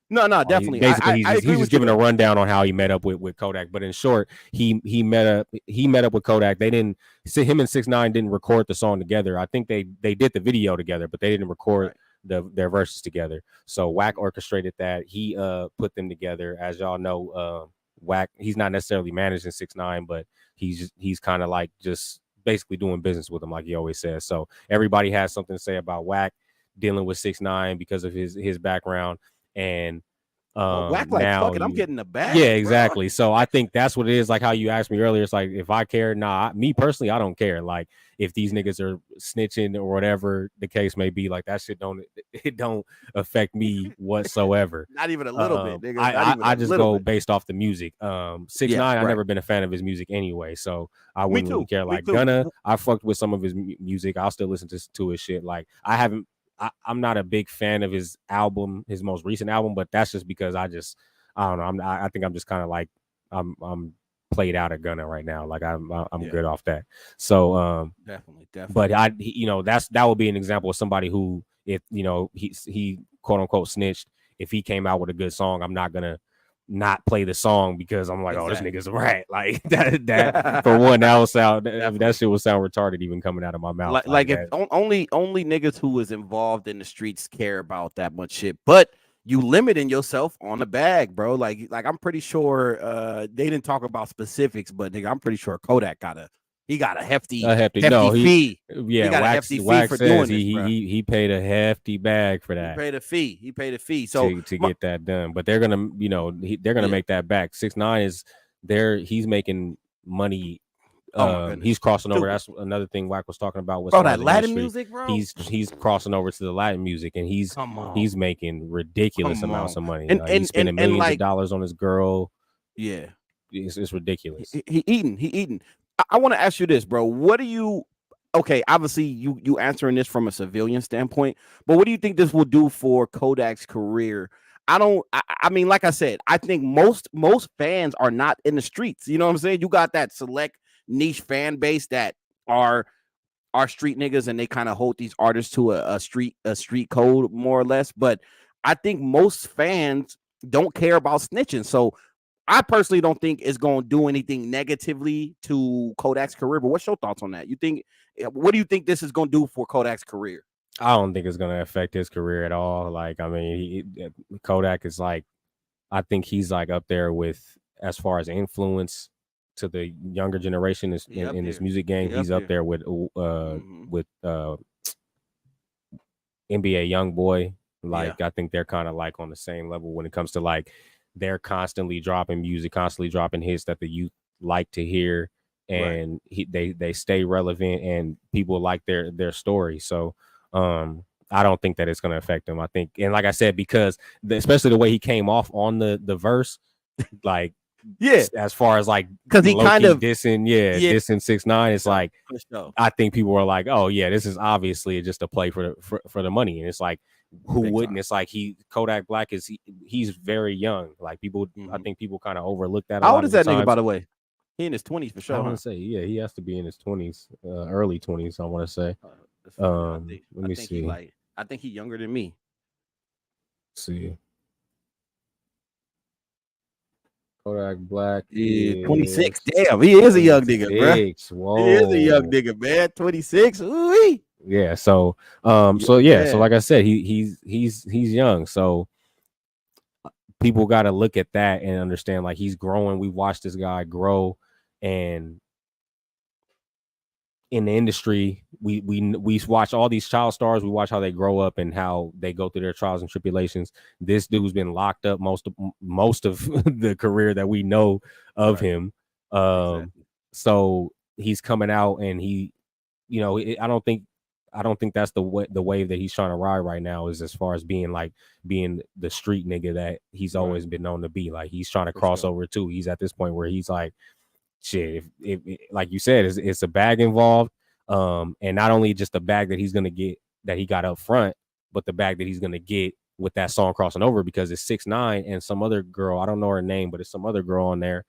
No, definitely. Basically, he's just giving a rundown on how he met up with Kodak. But in short, he met up with Kodak. They didn't see him and 6ix9ine didn't record the song together. I think they did the video together, but they didn't record their verses together. So Wack orchestrated that. He put them together. As y'all know, Wack, he's not necessarily managing 6ix9ine, but he's kind of like just basically doing business with him, like he always says. So everybody has something to say about Wack dealing with 6ix9ine because of his background. And Wack like, fuck it, I'm getting the bag. Yeah, exactly. Bro. So I think that's what it is. Like how you asked me earlier, it's like if I care, me personally, I don't care. Like if these niggas are snitching or whatever the case may be, like that shit don't affect me whatsoever. Not even a little bit. I just go based off the music. 6ix9ine, I've never been a fan of his music anyway, so I wouldn't really care. Like Gunna, I fucked with some of his music. I'll still listen to his shit. Like I'm not a big fan of his album, his most recent album, but that's just because I don't know. I think I'm just kind of like I'm played out at Gunna right now. Like I'm good off that. So definitely. But that would be an example of somebody who, if he quote unquote snitched, if he came out with a good song, I'm not gonna not play the song because I'm like, oh, this nigga's a rat. Like that for one, that shit would sound retarded even coming out of my mouth. Like if only niggas who is involved in the streets care about that much shit. But you limiting yourself on the bag, bro. Like I'm pretty sure they didn't talk about specifics, but nigga, I'm pretty sure Kodak got a hefty fee. Yeah, he got a hefty fee for doing this, he paid a hefty bag for that. He paid a fee. So to get that done. But they're gonna, make that back. 6ix9ine he's making money He's crossing over. That's another thing Wack was talking about. Bro, that Latin music, bro. He's crossing over to the Latin music, and he's making ridiculous amounts of money. And he's spending millions of dollars on his girl. Yeah, it's ridiculous. He eating. I want to ask you this, bro. What do you? Okay, obviously you answering this from a civilian standpoint, but what do you think this will do for Kodak's career? I mean, like I said, I think most fans are not in the streets. You know what I'm saying? You got that select niche fan base that are street niggas, and they kind of hold these artists to a street code more or less. But I think most fans don't care about snitching. So I personally don't think it's going to do anything negatively to Kodak's career. But what's your thoughts on that? What do you think this is going to do for Kodak's career? I don't think it's going to affect his career at all. Like, I mean, Kodak is like, I think he's like up there with, as far as influence to the younger generation in this music game. He's up there with NBA YoungBoy. Like, I think they're kind of like on the same level when it comes to like, they're constantly dropping music, constantly dropping hits that the youth like to hear, and they stay relevant, and people like their story. So I don't think that it's going to affect him. I think, and like I said, because especially the way he came off on the verse, like, as far as like, because he kind of dissing 6ix9ine, it's like, I think people were like, oh yeah, this is obviously just a play for the money, and it's like, who wouldn't? It's like Kodak Black he's very young. Like people, I think people kind of overlook that. How old is that nigga, by the way? He in his 20s for sure. I want to say, he has to be in his 20s, early 20s. I want to say. Let me see. I think he's younger than me. Let's see. Kodak Black is 26. Damn, he is a young nigga, bro. Whoa. He is a young nigga, man. 26. Ooh. Yeah. So, so like I said, he's young. So people got to look at that and understand, like, he's growing. We watched this guy grow, and in the industry, we watch all these child stars. We watch how they grow up and how they go through their trials and tribulations. This dude's been locked up most of the career that we know of him. So he's coming out, and he, I don't think that's the wave that he's trying to ride right now, is as far as being the street nigga that he's always been known to be. Like, he's trying to cross over too. He's at this point where he's like, shit, if like you said, it's a bag involved, and not only just the bag that he's gonna get that he got up front, but the bag that he's gonna get with that song crossing over, because it's 6ix9ine and some other girl, I don't know her name, but it's some other girl on there,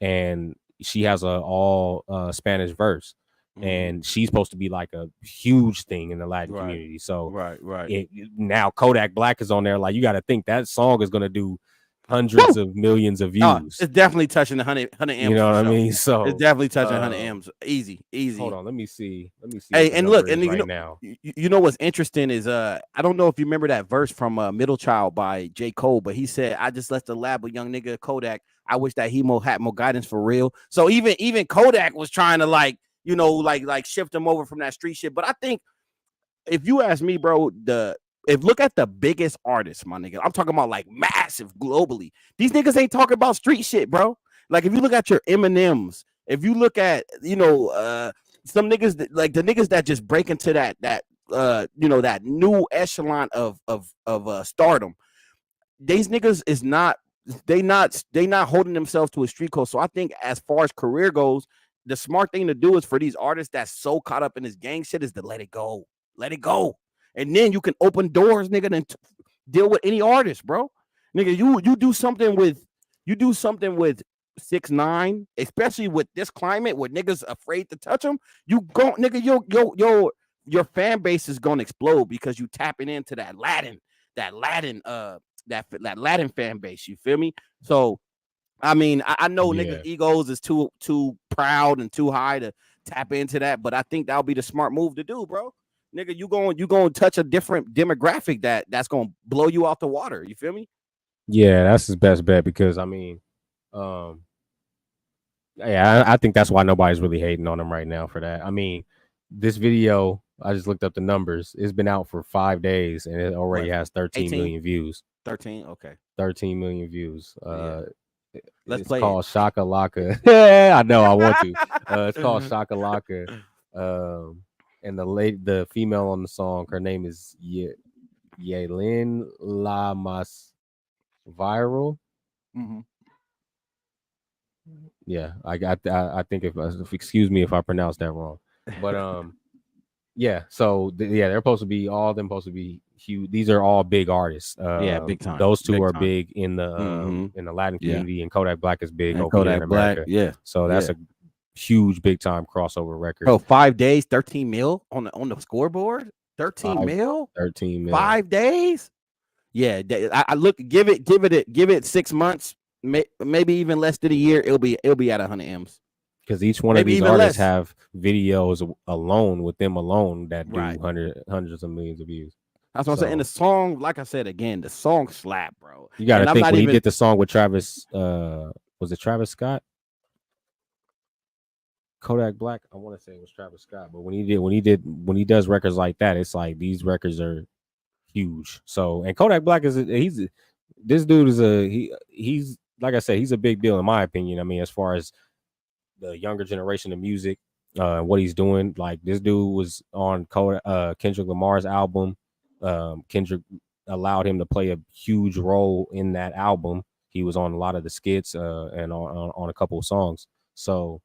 and she has a all Spanish verse, and she's supposed to be like a huge thing in the Latin community. So now Kodak Black is on there. Like, you got to think that song is gonna do hundreds of millions of views. It's definitely touching the 100 M's. You know what I mean? So it's definitely touching 100 M's. Easy. Hold on, let me see. Hey, and look, and now, you know what's interesting is I don't know if you remember that verse from Middle Child by J. Cole, but he said, "I just left the lab with young nigga Kodak. I wish that he had more guidance for real." So even Kodak was trying to like shift him over from that street shit. But I think, if you ask me, bro, look at the biggest artists, my nigga. I'm talking about like massive globally. These niggas ain't talking about street shit, bro. Like, if you look at your Eminems, if you look at some niggas like the niggas that just break into that that new echelon of stardom, these niggas is not holding themselves to a street code. So I think, as far as career goes, the smart thing to do is for these artists that's so caught up in this gang shit is to let it go. And then you can open doors, nigga, and deal with any artist, bro. Nigga, you do something with 6ix9ine, especially with this climate where niggas afraid to touch them. You go, nigga, your fan base is gonna explode because you tapping into that Latin fan base. You feel me? So, I mean, I know niggas' egos is too proud and too high to tap into that, but I think that'll be the smart move to do, bro. Nigga, you going to touch a different demographic that's going to blow you out the water. You feel me? Yeah, that's his best bet, because I mean, I think that's why nobody's really hating on him right now for that. I mean, this video, I just looked up the numbers. It's been out for 5 days, and it already has 13 million views. 13, okay. 13 million views. Let's it's play called Shaka Laka. Yeah, I know. I want to. It's called Shaka Laka. And the female on the song, her name is Yelin Lamas Viral. Mm-hmm. Yeah, I think if excuse me if I pronounce that wrong, but yeah. So they're supposed to be all of them supposed to be huge. These are all big artists. Yeah, big time. Those two big are time. big in the Latin community, and Kodak Black is big and over Kodak here in America. Black, yeah. So that's a huge, big time crossover record. Bro, 5 days, 13 mil on the scoreboard. 13 mil. 13 mil. 5 days. Yeah, I look. Give it 6 months. Maybe even less than a year. It'll be at 100 M's. Because each one of these artists have videos alone with them alone that do hundreds of millions of views. That's what I'm saying. And the song, like I said again, the song slap, bro. You got to think when he did the song with Travis. Was it Travis Scott? Kodak Black. I want to say it was Travis Scott, but when he does records like that, it's like these records are huge. So, and Kodak Black he's like I said, he's a big deal in my opinion. I mean, as far as the younger generation of music, what he's doing, like this dude was on Kendrick Lamar's album. Kendrick allowed him to play a huge role in that album. He was on a lot of the skits and on a couple of songs. So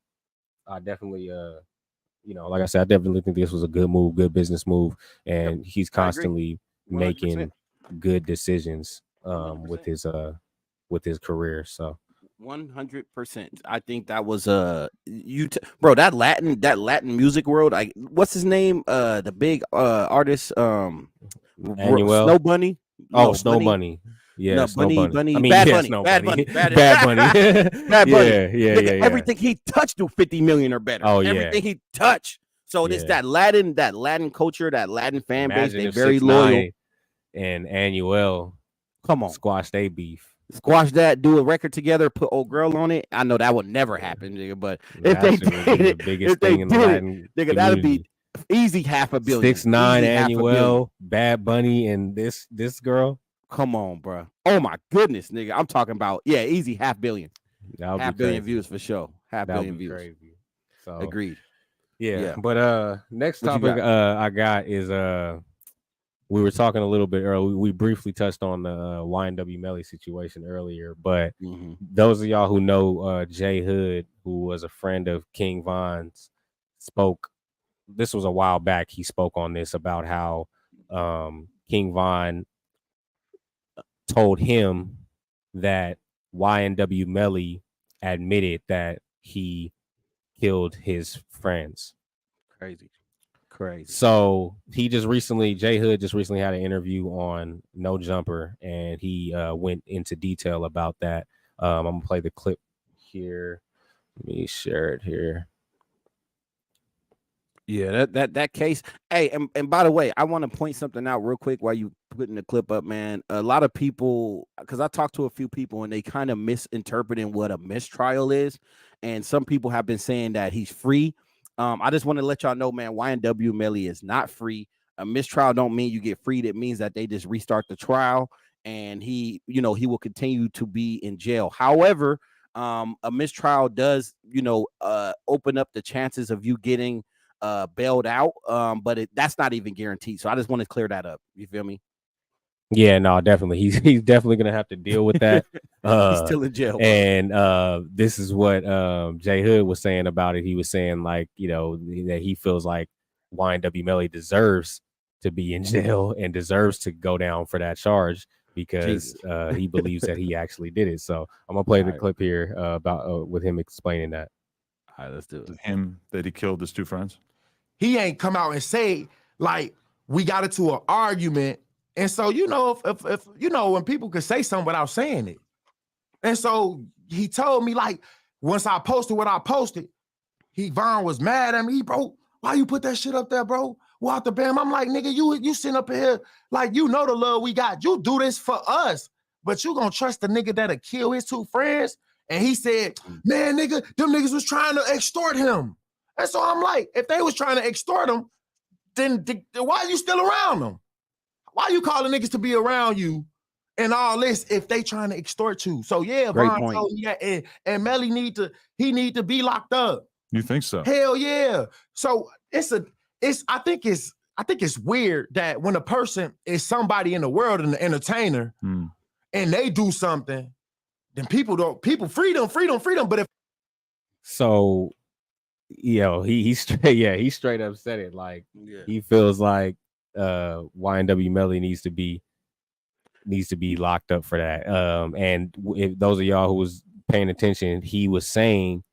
I definitely, like I said, I definitely think this was a good move, good business move, and he's constantly making good decisions with his career. So 100%. I think that was bro, that Latin music world. What's his name? The big artist, Snow Bunny. Snow Bunny. Yeah, no, Snow Bunny. I mean, Bad Bunny. Yeah. Everything he touched do 50 million or better. Oh, yeah. Everything he touched. So it's that Latin culture, that Latin fan base. They very 6ix9ine loyal. And Annuel, come on, squash they beef. Squash that, do a record together, put old girl on it. I know that would never happen, nigga. But if they did it, nigga, that'd be easy $500 million. 6ix9ine, Annuel, Bad Bunny, and this girl. Come on, bro. Oh my goodness, nigga. I'm talking about easy $500 million. $500 million views for sure. $500 million views. Crazy. So agreed. Yeah. But next topic I got is we were talking a little bit earlier. We briefly touched on the YNW Melly situation earlier, but those of y'all who know Jhood, who was a friend of King Von's, spoke. This was a while back. He spoke on this about how King Von told him that YNW Melly admitted that he killed his friends. Crazy. So Jhood just recently had an interview on No Jumper, and he went into detail about that. I'm gonna play the clip here. Let me share it here. Yeah, that case. Hey, and by the way, I want to point something out real quick while you putting the clip up, man. A lot of people, because I talked to a few people and they kind of misinterpreting what a mistrial is, and some people have been saying that he's free. I just want to let y'all know, man, YNW Melly is not free. A mistrial don't mean you get freed. It means that they just restart the trial, and he will continue to be in jail. However, a mistrial does, open up the chances of you getting bailed out, but that's not even guaranteed. So I just want to clear that up. You feel me? Yeah, no, definitely. He's definitely gonna have to deal with that. He's still in jail. And this is what Jhood was saying about it. He was saying, like, that he feels like YNW Melly deserves to be in jail and deserves to go down for that charge because he believes that he actually did it. So I'm gonna play the clip here about with him explaining that. All right, let's do it. Him that he killed his two friends. He ain't come out and say, like, we got into an argument. And so, if when people could say something without saying it. And so he told me, like, once I posted what I posted, Von was mad at me. Bro, why you put that shit up there, bro? Walter Bam. I'm like, nigga, you sitting up here, like, the love we got. You do this for us, but you gonna trust the nigga that'll kill his two friends? And he said, man, nigga, them niggas was trying to extort him. And so I'm like, if they was trying to extort him, then why are you still around them? Why you calling niggas to be around you and all this if they trying to extort you. So yeah, Great Von point. told me that, and Melly need to be locked up. You think so? Hell yeah. So I think it's weird that when a person is somebody in the world and an entertainer and they do something, then people freedom. But if he straight up said it. Like he feels like YNW Melly needs to be locked up for that. And if those of y'all who was paying attention, he was saying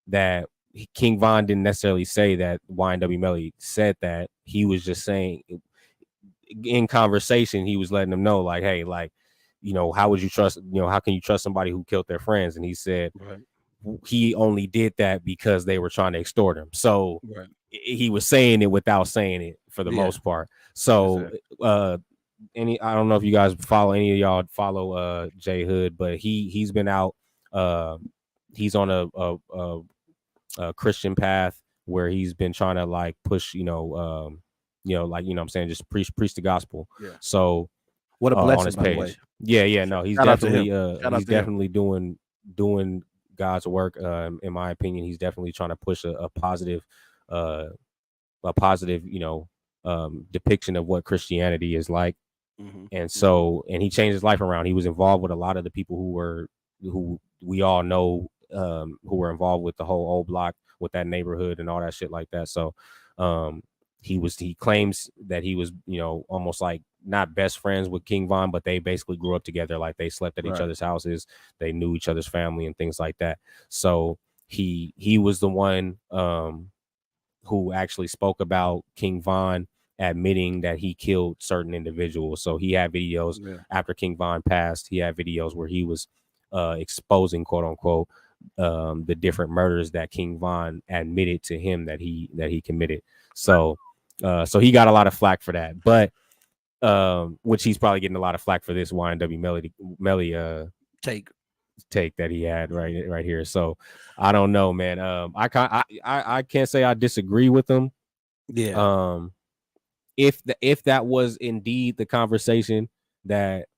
that King Von didn't necessarily say that YNW Melly said that. He was just saying in conversation, he was letting them know, like, hey, like, how would you trust, how can you trust somebody who killed their friends? And he said he only did that because they were trying to extort him. So he was saying it without saying it for the most part. So I don't know if you guys follow, any of y'all follow Jhood, but he's been out. He's on a Christian path where he's been trying to like push, what I'm saying, just preach the gospel. Yeah. So what a blessing, on his by the page. way. Yeah, no, he's definitely doing God's work. In my opinion, he's definitely trying to push a positive depiction of what Christianity is like. And so, and he changed his life around. He was involved with a lot of the people who we all know, who were involved with the whole old block, with that neighborhood and all that shit like that. So he claims that he was, almost like not best friends with King Von, but they basically grew up together. Like they slept at each other's houses. They knew each other's family and things like that. So he was the one who actually spoke about King Von admitting that he killed certain individuals. So he had videos after King Von passed. He had videos where he was exposing, quote unquote, the different murders that King Von admitted to him that he committed. So he got a lot of flack for that, but which he's probably getting a lot of flack for this YNW Melly take that he had right here. So I don't know, man. I can't say I disagree with him. Yeah. If that was indeed the conversation that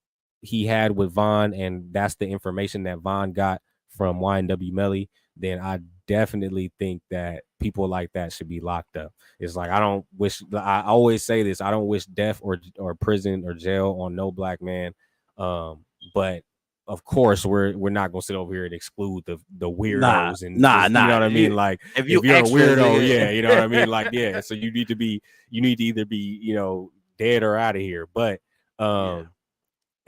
he had with Von, and that's the information that Von got from YNW Melly, then I definitely think that people like that should be locked up. It's like, I always say this, I don't wish death or prison or jail on no black man. But of course, we're not gonna sit over here and exclude the weirdos and you know what I mean. Like if you're a weirdo, you know what I mean. Like so you need to either be dead or out of here. But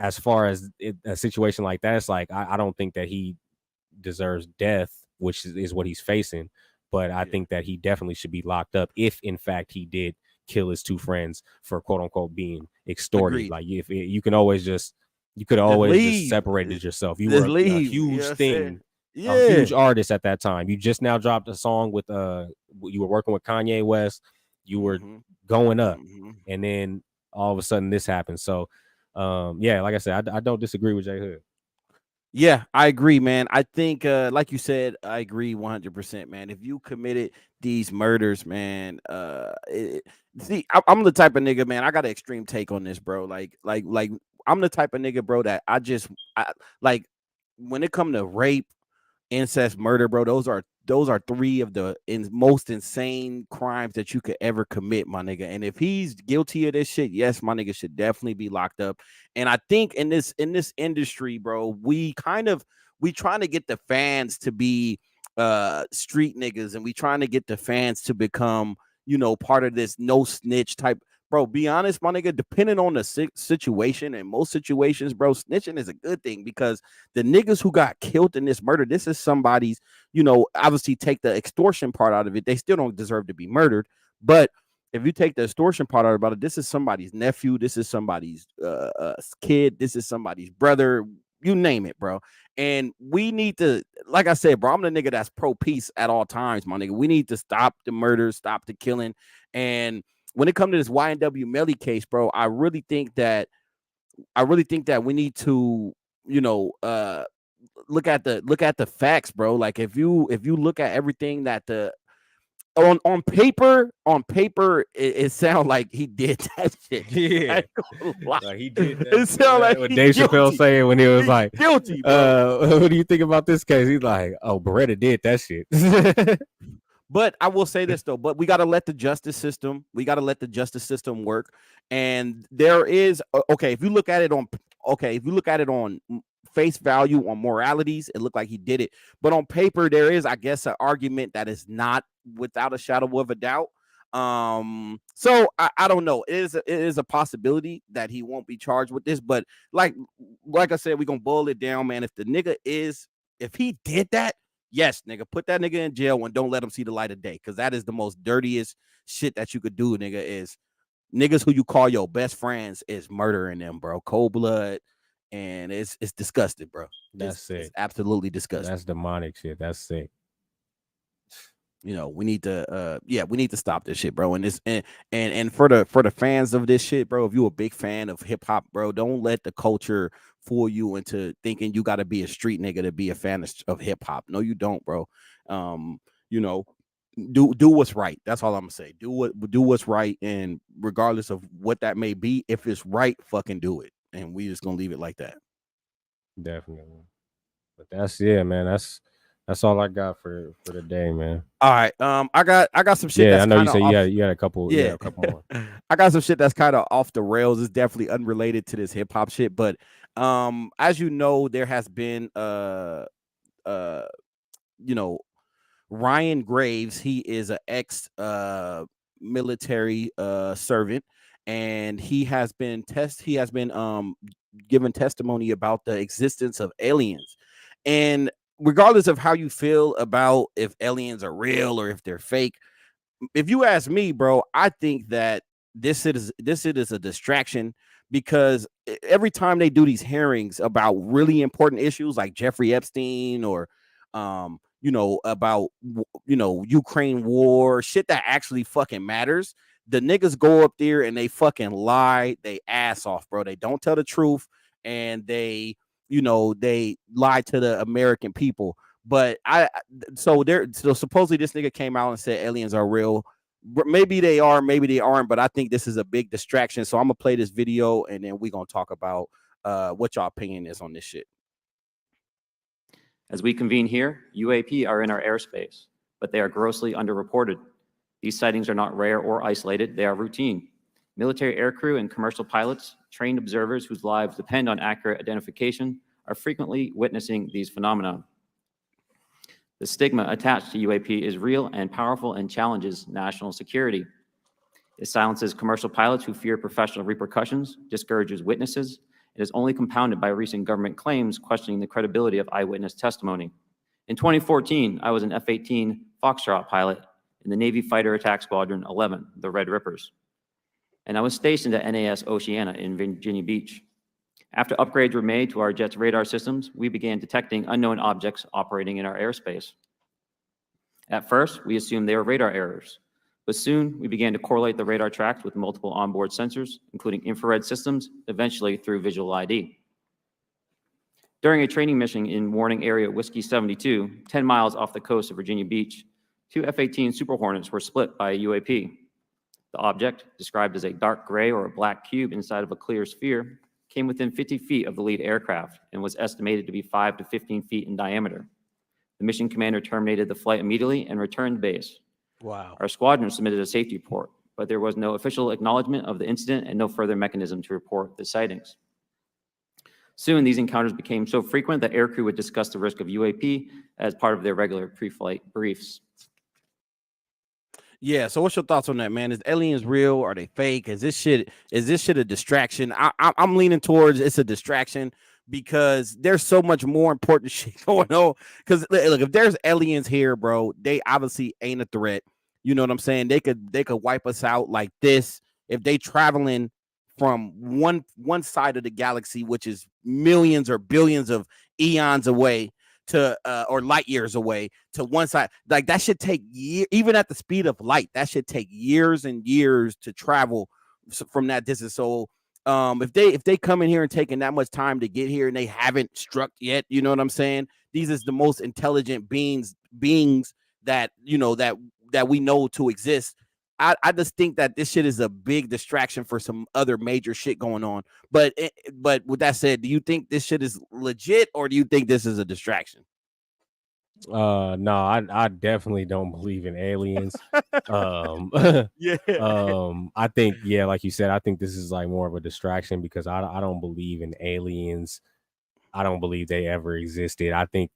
as far as a situation like that, it's like I don't think that he deserves death, which is what he's facing. But I think that he definitely should be locked up if, in fact, he did kill his two friends for quote unquote being extorted. Agreed. Like if you could have always just separated yourself. You were a huge thing, a huge artist at that time. You just now dropped a song with you were working with Kanye West. You were going up, and then all of a sudden this happened. So like I said, I don't disagree with Jhood. Yeah, I agree, man. I think, like you said, I agree 100%, man. If you committed these murders, man, see, I'm the type of nigga, man. I got an extreme take on this, bro. Like, I'm the type of nigga, bro, that I like when it come to rape, incest, murder, bro. Those are three of the most insane crimes that you could ever commit, my nigga. And if he's guilty of this shit, yes, my nigga should definitely be locked up. And I think in this industry, bro, we trying to get the fans to be street niggas, and we trying to get the fans to become, part of this no snitch type. Bro, be honest, my nigga, depending on the situation, in most situations, bro, snitching is a good thing, because the niggas who got killed in this murder, this is somebody's, obviously take the extortion part out of it. They still don't deserve to be murdered. But if you take the extortion part out about it, this is somebody's nephew. This is somebody's kid. This is somebody's brother. You name it, bro. And we need to, like I said, bro, I'm the nigga that's pro peace at all times, my nigga. We need to stop the murder, stop the killing. And when it comes to this YNW Melly case, bro, I really think that we need to, look at the facts, bro. Like if you look at everything that on paper, it sounds like he did that shit. Yeah, like he did that. It sounds like what Dave Chappelle saying when he was like, guilty, bro. What do you think about this case? He's like, oh, Beretta did that shit. But I will say this though, but we got to let the justice system work. And there is if you look at it on face value, on moralities, it looked like he did it. But on paper, there is, I guess, an argument that is not without a shadow of a doubt. So I don't know. It is a possibility that he won't be charged with this. But like I said, we're gonna boil it down, man. If he did that, yes, nigga, put that nigga in jail and don't let him see the light of day, because that is the most dirtiest shit that you could do, nigga. Is niggas who you call your best friends is murdering them, bro. Cold blood, and it's disgusting, bro. That's sick. It's absolutely disgusting. That's demonic shit. That's sick. You know, we need to stop this shit, bro. And this and for the fans of this shit, bro, if you're a big fan of hip hop, bro, don't let the culture fool you into thinking you got to be a street nigga to be a fan of hip hop. No, you don't, bro. You know, do what's right. That's all I'm gonna say. Do what's right, and regardless of what that may be, if it's right, fucking do it. And we just gonna leave it like that. Definitely. But that's man. That's all I got for the day, man. All right. I got some shit. Yeah, I know you said you had a couple. Yeah, a couple more. I got some shit that's kind of off the rails. It's definitely unrelated to this hip hop shit. But as you know, there has been Ryan Graves. He is an ex military servant, and he has been given testimony about the existence of aliens. And regardless of how you feel about if aliens are real or if they're fake, if you ask me, bro, I think that this is a distraction, because every time they do these hearings about really important issues like Jeffrey Epstein or about Ukraine war, shit that actually fucking matters, the niggas go up there and they fucking lie they ass off, bro. They don't tell the truth, and they lie to the American people. But so supposedly this nigga came out and said aliens are real. Maybe they are, maybe they aren't, but I think this is a big distraction. So I'm gonna play this video, and then we're gonna talk about what y'all opinion is on this shit. As we convene here, UAP are in our airspace, but they are grossly underreported. These sightings are not rare or isolated, they are routine. Military aircrew and commercial pilots, trained observers whose lives depend on accurate identification, are frequently witnessing these phenomena. The stigma attached to UAP is real and powerful and challenges national security. It silences commercial pilots who fear professional repercussions, discourages witnesses. It is only compounded by recent government claims questioning the credibility of eyewitness testimony. In 2014, I was an F-18 Foxtrot pilot in the Navy Fighter Attack Squadron 11, the Red Rippers, and I was stationed at NAS Oceana in Virginia Beach. After upgrades were made to our jet's radar systems, we began detecting unknown objects operating in our airspace. At first, we assumed they were radar errors, but soon we began to correlate the radar tracks with multiple onboard sensors, including infrared systems, eventually through visual ID. During a training mission in Warning Area Whiskey 72, 10 miles off the coast of Virginia Beach, two F-18 Super Hornets were split by a UAP. The object, described as a dark gray or a black cube inside of a clear sphere, came within 50 feet of the lead aircraft and was estimated to be 5 to 15 feet in diameter. The mission commander terminated the flight immediately and returned to base. Wow. Our squadron submitted a safety report, but there was no official acknowledgement of the incident and no further mechanism to report the sightings. Soon, these encounters became so frequent that aircrew would discuss the risk of UAP as part of their regular pre-flight briefs. Yeah, so what's your thoughts on that, man? Is aliens real? Are they fake? Is this shit a distraction? I'm leaning towards it's a distraction, because there's so much more important shit going on. Because look, if there's aliens here, bro, they obviously ain't a threat. You know what I'm saying? They could wipe us out like this if they traveling from one side of the galaxy, which is millions or billions of eons away, to or light years away to one side. Like that should take years, even at the speed of light. That should take years and years to travel from that distance. So if they come in here and taking that much time to get here and they haven't struck yet, you know what I'm saying? These is the most intelligent beings that that we know to exist. I just think that this shit is a big distraction for some other major shit going on. But with that said, do you think this shit is legit, or do you think this is a distraction? No, I definitely don't believe in aliens. Yeah. I think, yeah, like you said, I think this is like more of a distraction because I don't believe in aliens. I don't believe they ever existed. I think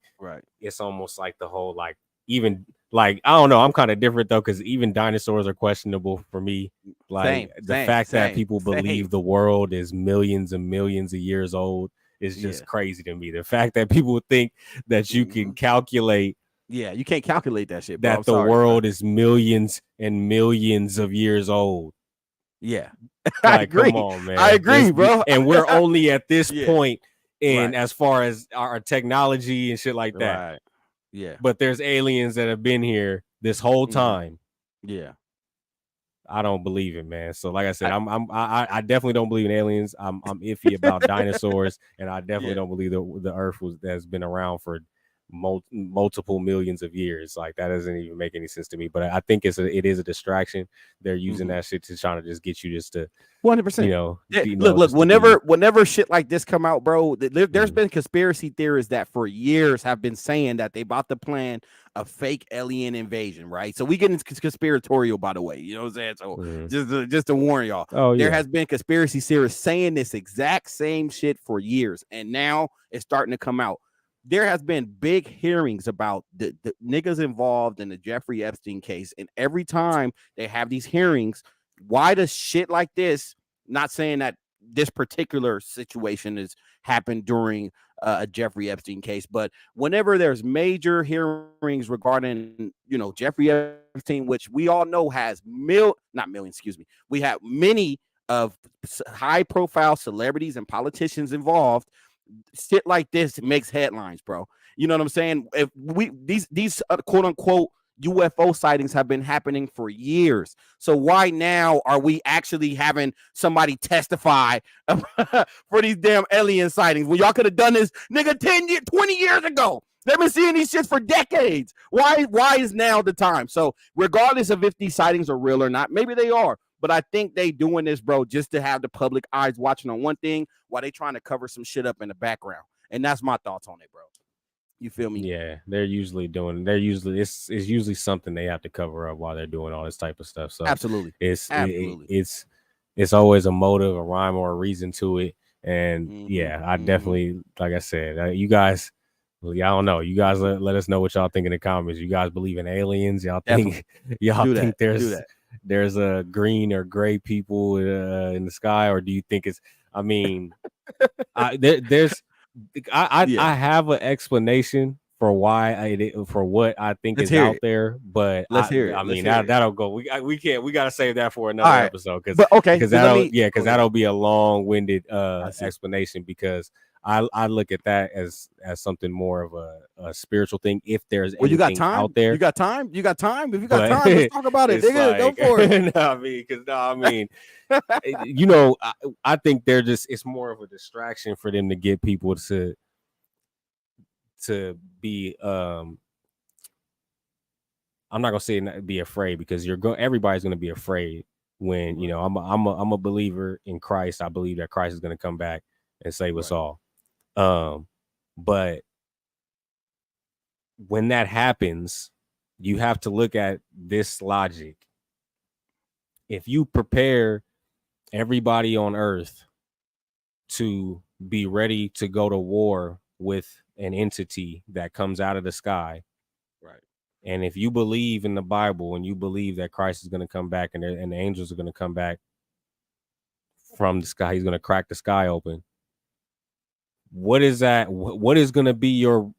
it's almost like the whole, like, even like, I don't know, I'm kind of different though, because even dinosaurs are questionable for me. Like the fact that people believe the world is millions and millions of years old is just crazy to me. The fact that people think that you can calculate, you can't calculate that shit, bro. that the world is millions and millions of years old. Yeah. Like, I agree. Come on, man. I agree, bro. And we're only at this point in as far as our technology and shit like that. Right. Yeah. But there's aliens that have been here this whole time. Yeah. I don't believe it, man. So like I said, I definitely don't believe in aliens. I'm iffy about dinosaurs, and I definitely don't believe the Earth has been around for multiple millions of years. Like, that doesn't even make any sense to me. But I think it is a distraction. They're using that shit to try to just get you just to 100%. You know, look. Whenever shit like this come out, bro, there's been conspiracy theorists that for years have been saying that they about to plan a fake alien invasion, right? So we get into conspiratorial, by the way. You know what I'm saying? So just to warn y'all, there has been conspiracy theorists saying this exact same shit for years, and now it's starting to come out. There has been big hearings about the niggas involved in the Jeffrey Epstein case, and every time they have these hearings, why does shit like this? Not saying that this particular situation has happened during a Jeffrey Epstein case, but whenever there's major hearings regarding, Jeffrey Epstein, which we all know has we have many of high-profile celebrities and politicians involved. Shit like this makes headlines, bro. You know what I'm saying? If these quote unquote UFO sightings have been happening for years, so why now are we actually having somebody testify for these damn alien sightings? Well, y'all could have done this, nigga, 20 years ago. They've been seeing these shits for decades. Why is now the time? So regardless of if these sightings are real or not, maybe they are. But I think they doing this, bro, just to have the public eyes watching on one thing while they trying to cover some shit up in the background. And that's my thoughts on it, bro. You feel me? Yeah, it's usually something they have to cover up while they're doing all this type of stuff. So absolutely, it's always a motive, a rhyme, or a reason to it. And I definitely, like I said, you guys. Well, y'all don't know. You guys let us know what y'all think in the comments. You guys believe in aliens? Y'all think there's a green or gray people in the sky, or do you think it's? I mean, I have an explanation for why for what I think is out there, but let's hear it. I mean, that'll go. We gotta save that for another episode because that'll be a long-winded explanation because. I look at that as something more of a spiritual thing. If there's anything out there, you got time. If you got time, let's talk about it. Nigga, go for it. I think it's more of a distraction for them to get people to be. I'm not gonna say not be afraid because everybody's gonna be afraid when I'm a believer in Christ. I believe that Christ is gonna come back and save us all. But when that happens, you have to look at this logic. If you prepare everybody on earth to be ready to go to war with an entity that comes out of the sky, right? And if you believe in the Bible and you believe that Christ is going to come back and the angels are going to come back from the sky, he's going to crack the sky open. What is that? What is going to be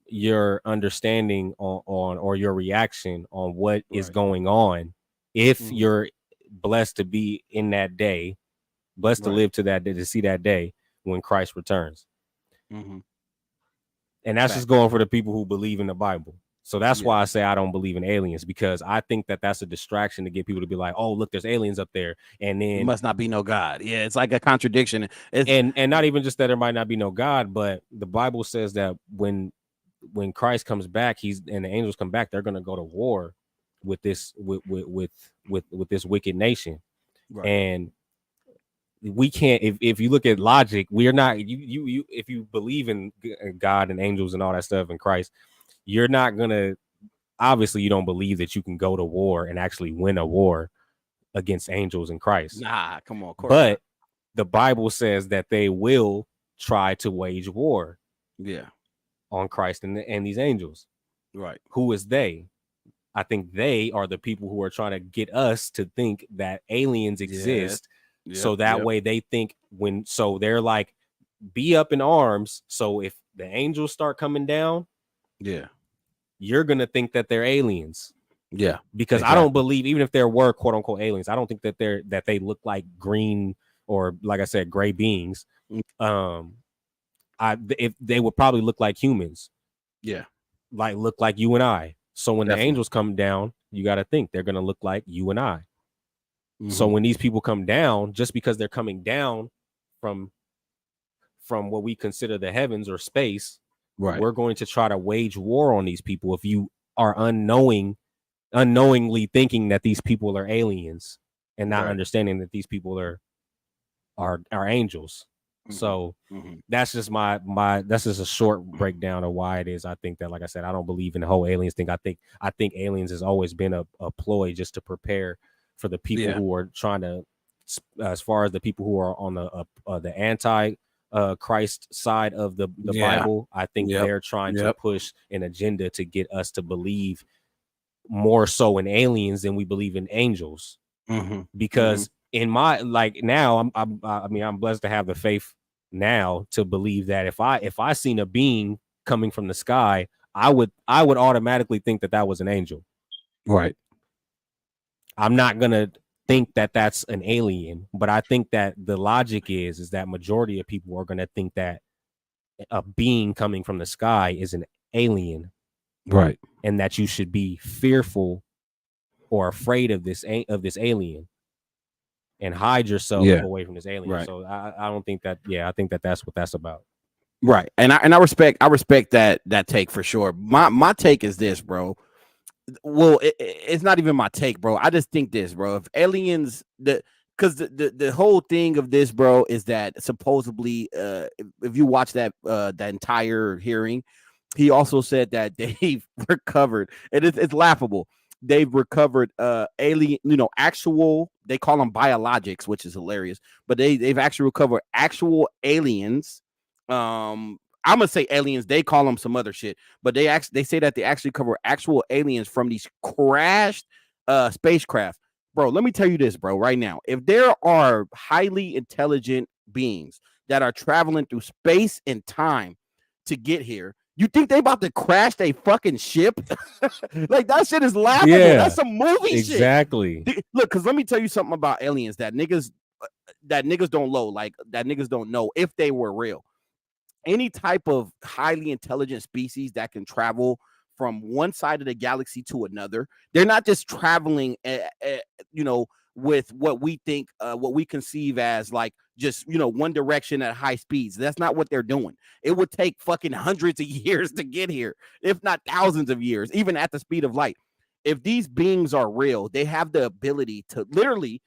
your understanding on or your reaction on what is going on if you're blessed to be in that day, blessed to live to that day, to see that day when Christ returns? And that's just going for the people who believe in the Bible. So that's why I say I don't believe in aliens, because I think that that's a distraction to get people to be like, oh, look, there's aliens up there. And then it must not be no God. Yeah, it's like a contradiction. And not even just that there might not be no God, but the Bible says that when Christ comes back, and the angels come back, they're going to go to war this this wicked nation. Right. And we can't, if you look at logic, we're not, you if you believe in God and angels and all that stuff and Christ, you're not gonna, obviously you don't believe that you can go to war and actually win a war against angels and Christ. Nah, come on. But the Bible says that they will try to wage war. Yeah. On Christ and these angels. Right. Who is they? I think they are the people who are trying to get us to think that aliens exist. Yeah. So that way they think so they're like, be up in arms. So if the angels start coming down, you're going to think that they're aliens. Yeah. Because I don't believe, even if there were quote unquote aliens, I don't think that they look like green or, like I said, gray beings. If they would probably look like humans. Yeah. Like look like you and I. So when the angels come down, you got to think they're going to look like you and I. Mm-hmm. So when these people come down, just because they're coming down from what we consider the heavens or space, right, we're going to try to wage war on these people. If you are unknowingly thinking that these people are aliens and not understanding that these people are angels. Mm-hmm. So that's just that's just a short breakdown of why it is. I think that, like I said, I don't believe in the whole aliens thing. I think aliens has always been a ploy just to prepare for the people who are trying to, as far as the people who are on the anti Christ side of the Bible. I think they're trying to push an agenda to get us to believe more so in aliens than we believe in angels. Mm-hmm. Because in my, like, now I'm blessed to have the faith now to believe that if I seen a being coming from the sky, I would automatically think that was an angel. Right. I'm not gonna think that that's an alien, but I think that the logic is that majority of people are gonna think that a being coming from the sky is an alien, right? And that you should be fearful or afraid of this alien and hide yourself away from this alien. Right. So I don't think that. Yeah, I think that's what that's about. Right. And I respect that take for sure. My take is this, bro. Well, it's not even my take, bro. I just think this, bro. If aliens, because the whole thing of this, bro, is that supposedly, if you watch that entire hearing, he also said that they've recovered, and it's laughable. They've recovered alien, actual, they call them biologics, which is hilarious, but they've actually recovered actual aliens. I'm gonna say aliens, they call them some other shit, but they say that they actually cover actual aliens from these crashed spacecraft. Bro, let me tell you this, bro, right now. If there are highly intelligent beings that are traveling through space and time to get here, you think they about to crash their fucking ship? Like, that shit is laughable. Yeah, that's some movie exactly. Shit. Look, because let me tell you something about aliens that niggas don't know, like that niggas don't know if they were real. Any type of highly intelligent species that can travel from one side of the galaxy to another, they're not just traveling, with what we think, what we conceive as like just, one direction at high speeds. That's not what they're doing. It would take fucking hundreds of years to get here, if not thousands of years, even at the speed of light. If these beings are real, they have the ability to literally,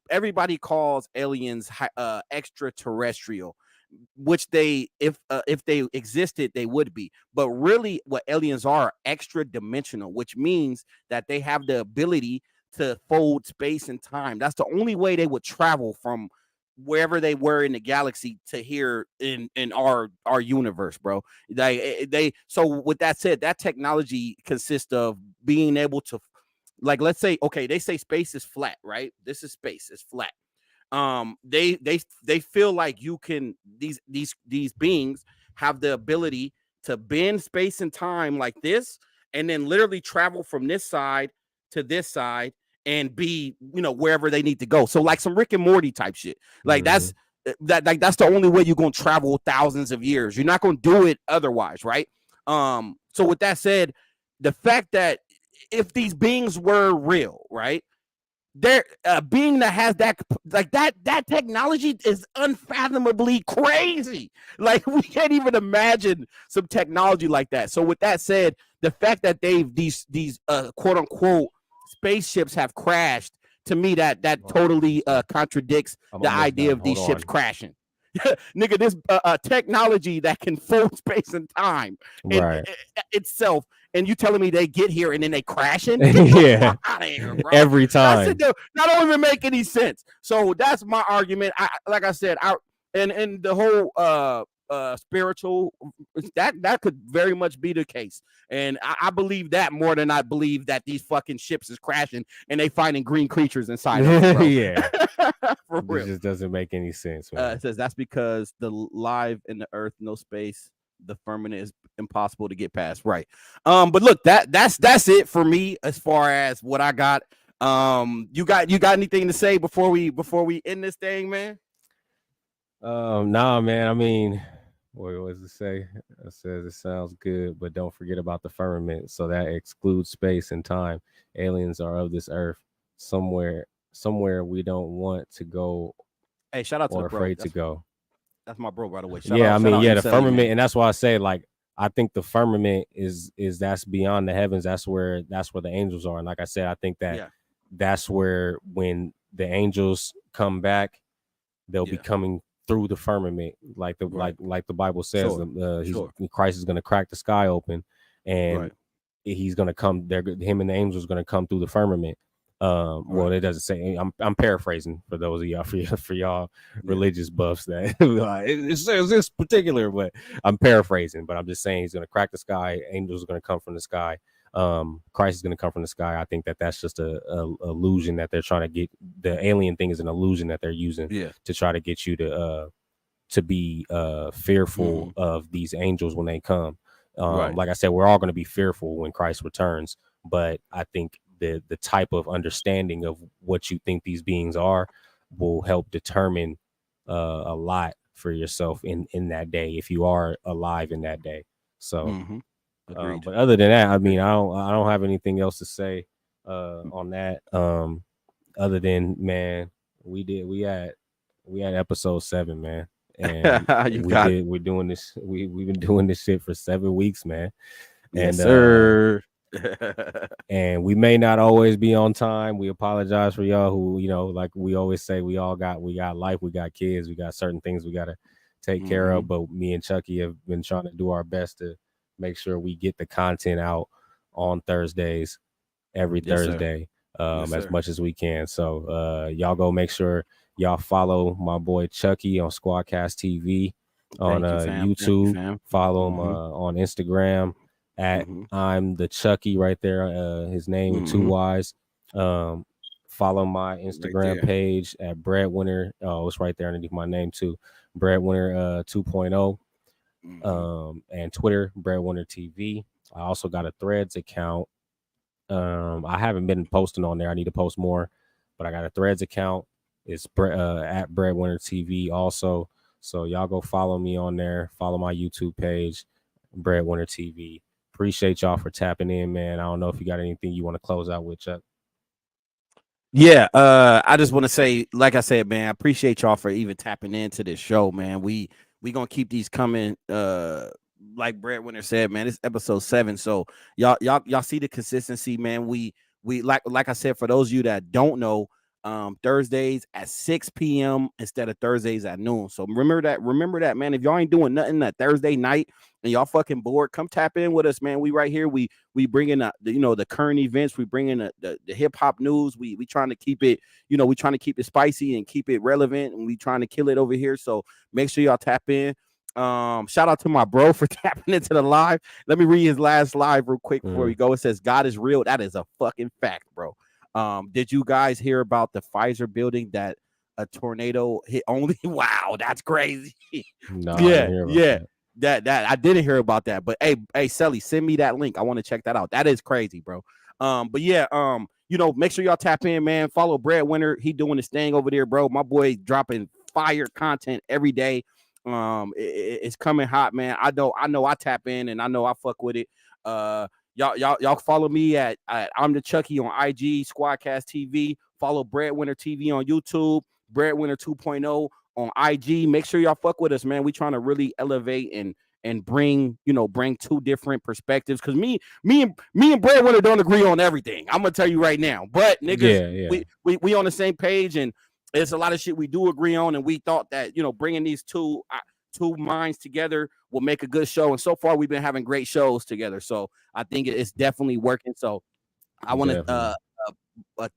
everybody calls aliens extraterrestrial, which if they existed, they would be. But really what aliens are extra dimensional, which means that they have the ability to fold space and time. That's the only way they would travel from wherever they were in the galaxy to here in our universe, bro. So with that said, that technology consists of being able to, like, let's say, okay, they say space is flat, right? This is space, it's flat. They feel like you can, these beings have the ability to bend space and time like this, and then literally travel from this side to this side and be, wherever they need to go. So like some Rick and Morty type shit. Like that's the only way you're gonna travel thousands of years. You're not gonna do it otherwise, right? So with that said, the fact that if these beings were real, right? There, a being that has that, like that technology is unfathomably crazy. Like, we can't even imagine some technology like that. So with that said, the fact that these quote unquote spaceships have crashed, to me that totally contradicts the idea of these ships crashing. Nigga, this technology that can fold space and time itself, and you telling me they get here and then they crashing? Yeah, out of here, bro. Every time. That don't even make any sense. So that's my argument. Like I said, and the whole spiritual, that could very much be the case, and I believe that more than I believe that these fucking ships is crashing and they finding green creatures inside of them, bro. Yeah, for real. It just doesn't make any sense, man. It says that's because the live in the earth, no space, the firmament is impossible to get past. Right. But look, that's it for me as far as what I got. You got anything to say before we end this thing, man? Nah, man. I mean, what does it say? It says it sounds good, but don't forget about the firmament. So that excludes space and time. Aliens are of this earth. Somewhere we don't want to go. Hey, shout out to or the bro. afraid to go. That's my bro, by the way. The firmament, and that's why I say, like, I think the firmament is that's beyond the heavens. That's where the angels are. And like I said, I think that that's where when the angels come back, they'll be coming through the firmament, like the Bible says. Christ is going to crack the sky open, and he's going to come there. Him and the angels going to come through the firmament. Well, it doesn't say. I'm paraphrasing for those of y'all for y'all religious buffs that it says this particular, but I'm paraphrasing. But I'm just saying he's going to crack the sky. Angels are going to come from the sky. Christ is going to come from the sky. I think that's just a illusion that they're trying to get. The alien thing is an illusion that they're using to try to get you to be fearful of these angels when they come. Like I said, we're all going to be fearful when Christ returns, but I think the type of understanding of what you think these beings are will help determine a lot for yourself in that day, if you are alive in that day. So but other than that, I mean, I don't have anything else to say on that. Other than, man, we had episode 7, man. And we're doing this. We've been doing this shit for 7 weeks, man. Yes, sir. And we may not always be on time. We apologize for y'all who, like we always say, we got life, we got kids, we got certain things we got to take care of. But me and Chucky have been trying to do our best to make sure we get the content out on Thursdays, every Thursday, as much as we can. So y'all go make sure y'all follow my boy Chucky on SQUADCAST TV on YouTube. Follow him on Instagram at I'm the Chucky right there. His name with 2 Y's. Follow my Instagram page at Bredwinr. Oh, it's right there underneath my name too. Bredwinr 2.0. And Twitter, Bredwinr TV. I also got a Threads account. I haven't been posting on there. I need to post more, but I got a Threads account. It's at Bredwinr TV also. So y'all go follow me on there. Follow my YouTube page, Bredwinr TV. Appreciate y'all for tapping in, man. I don't know if you got anything you want to close out with, Chuck. Yeah, I just want to say, like I said, man, I appreciate y'all for even tapping into this show, man. We gonna keep these coming. Like Bredwinr said, man, it's episode 7. So y'all see the consistency, man. We like I said, for those of you that don't know, Thursdays at 6 p.m. instead of Thursdays at noon. So remember that, man. If y'all ain't doing nothing that Thursday night and y'all fucking bored, come tap in with us, man. We right here. We bring in the current events. We bring in the hip hop news. We trying to keep it, we trying to keep it spicy and keep it relevant, and we trying to kill it over here. So make sure y'all tap in. Shout out to my bro for tapping into the live. Let me read his last live real quick before we go. It says, God is real. That is a fucking fact, bro. Did you guys hear about the Pfizer building that a tornado hit only? Wow, that's crazy. No, that I didn't hear about that. But hey, Sally, send me that link. I want to check that out. That is crazy, bro. But yeah, make sure y'all tap in, man. Follow Bredwinr. He doing his thing over there, bro. My boy dropping fire content every day. It's coming hot, man. I know I tap in and I know I fuck with it. Y'all follow me at I'm the Chucky on IG, SquadCast TV. Follow Bredwinr TV on YouTube, Bredwinr 2.0 on IG. Make sure y'all fuck with us, man. We trying to really elevate and bring two different perspectives. Because me and Bredwinr don't agree on everything. I'm gonna tell you right now, but niggas, we on the same page, and there's a lot of shit we do agree on, and we thought that bringing these two minds together will make a good show. And so far, we've been having great shows together. So I think it's definitely working. So I want to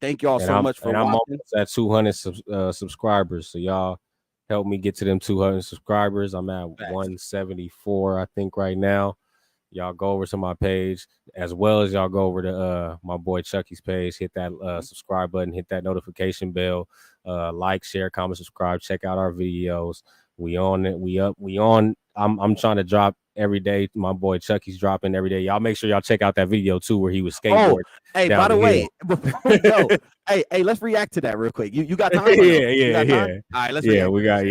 thank y'all so much for watching. I'm almost at 200 subscribers. So y'all help me get to them 200 subscribers. I'm at 174, I think, right now. Y'all go over to my page, as well as y'all go over to my boy Chucky's page. Hit that subscribe button, hit that notification bell, like, share, comment, subscribe. Check out our videos. We on it. We up. We on. I'm trying to drop every day. My boy Chucky's dropping every day. Y'all make sure y'all check out that video too, where he was skateboarding. Hey, by the way, before we go, hey, let's react to that real quick. You got time? Yeah. All right, let's react. We got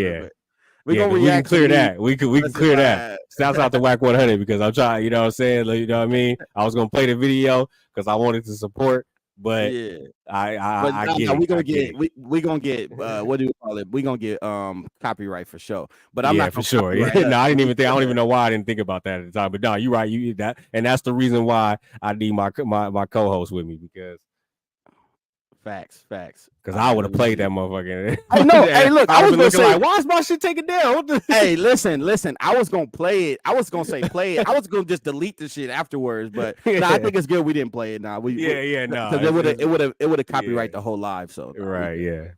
we gonna react. We can clear that. We can clear that. Shouts out to Whack 100 because I'm trying. You know what I'm saying? You know what I mean? I was gonna play the video because I wanted to support. But I get it. We're gonna get what do you call it? We're gonna get copyright for sure. But I'm not for sure. No, I don't even know why I didn't think about that at the time. But no, you're right. That's the reason why I need my co-host with me, because facts. Because I would have played that motherfucker. I know. Hey, look, I was gonna say, why is my shit taken down? Hey, listen. I was gonna play it. I was gonna say play it. I was gonna just delete the shit afterwards. But I think it's good we didn't play it now. No. Because it would have copyright the whole live. So right,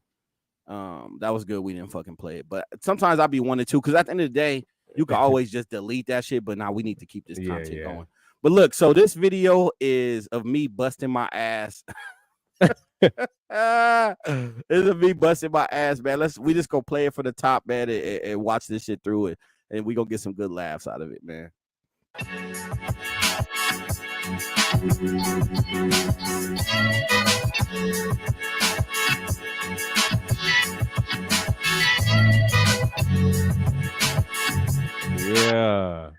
that was good. We didn't fucking play it. But sometimes I'd be 1 or 2 because at the end of the day, you can always just delete that shit. But now we need to keep this content going. But look, so this video is of me busting my ass. It's a me busting my ass, man. We just go play it for the top, man, and watch this shit through it, and we gonna get some good laughs out of it, man. Yeah.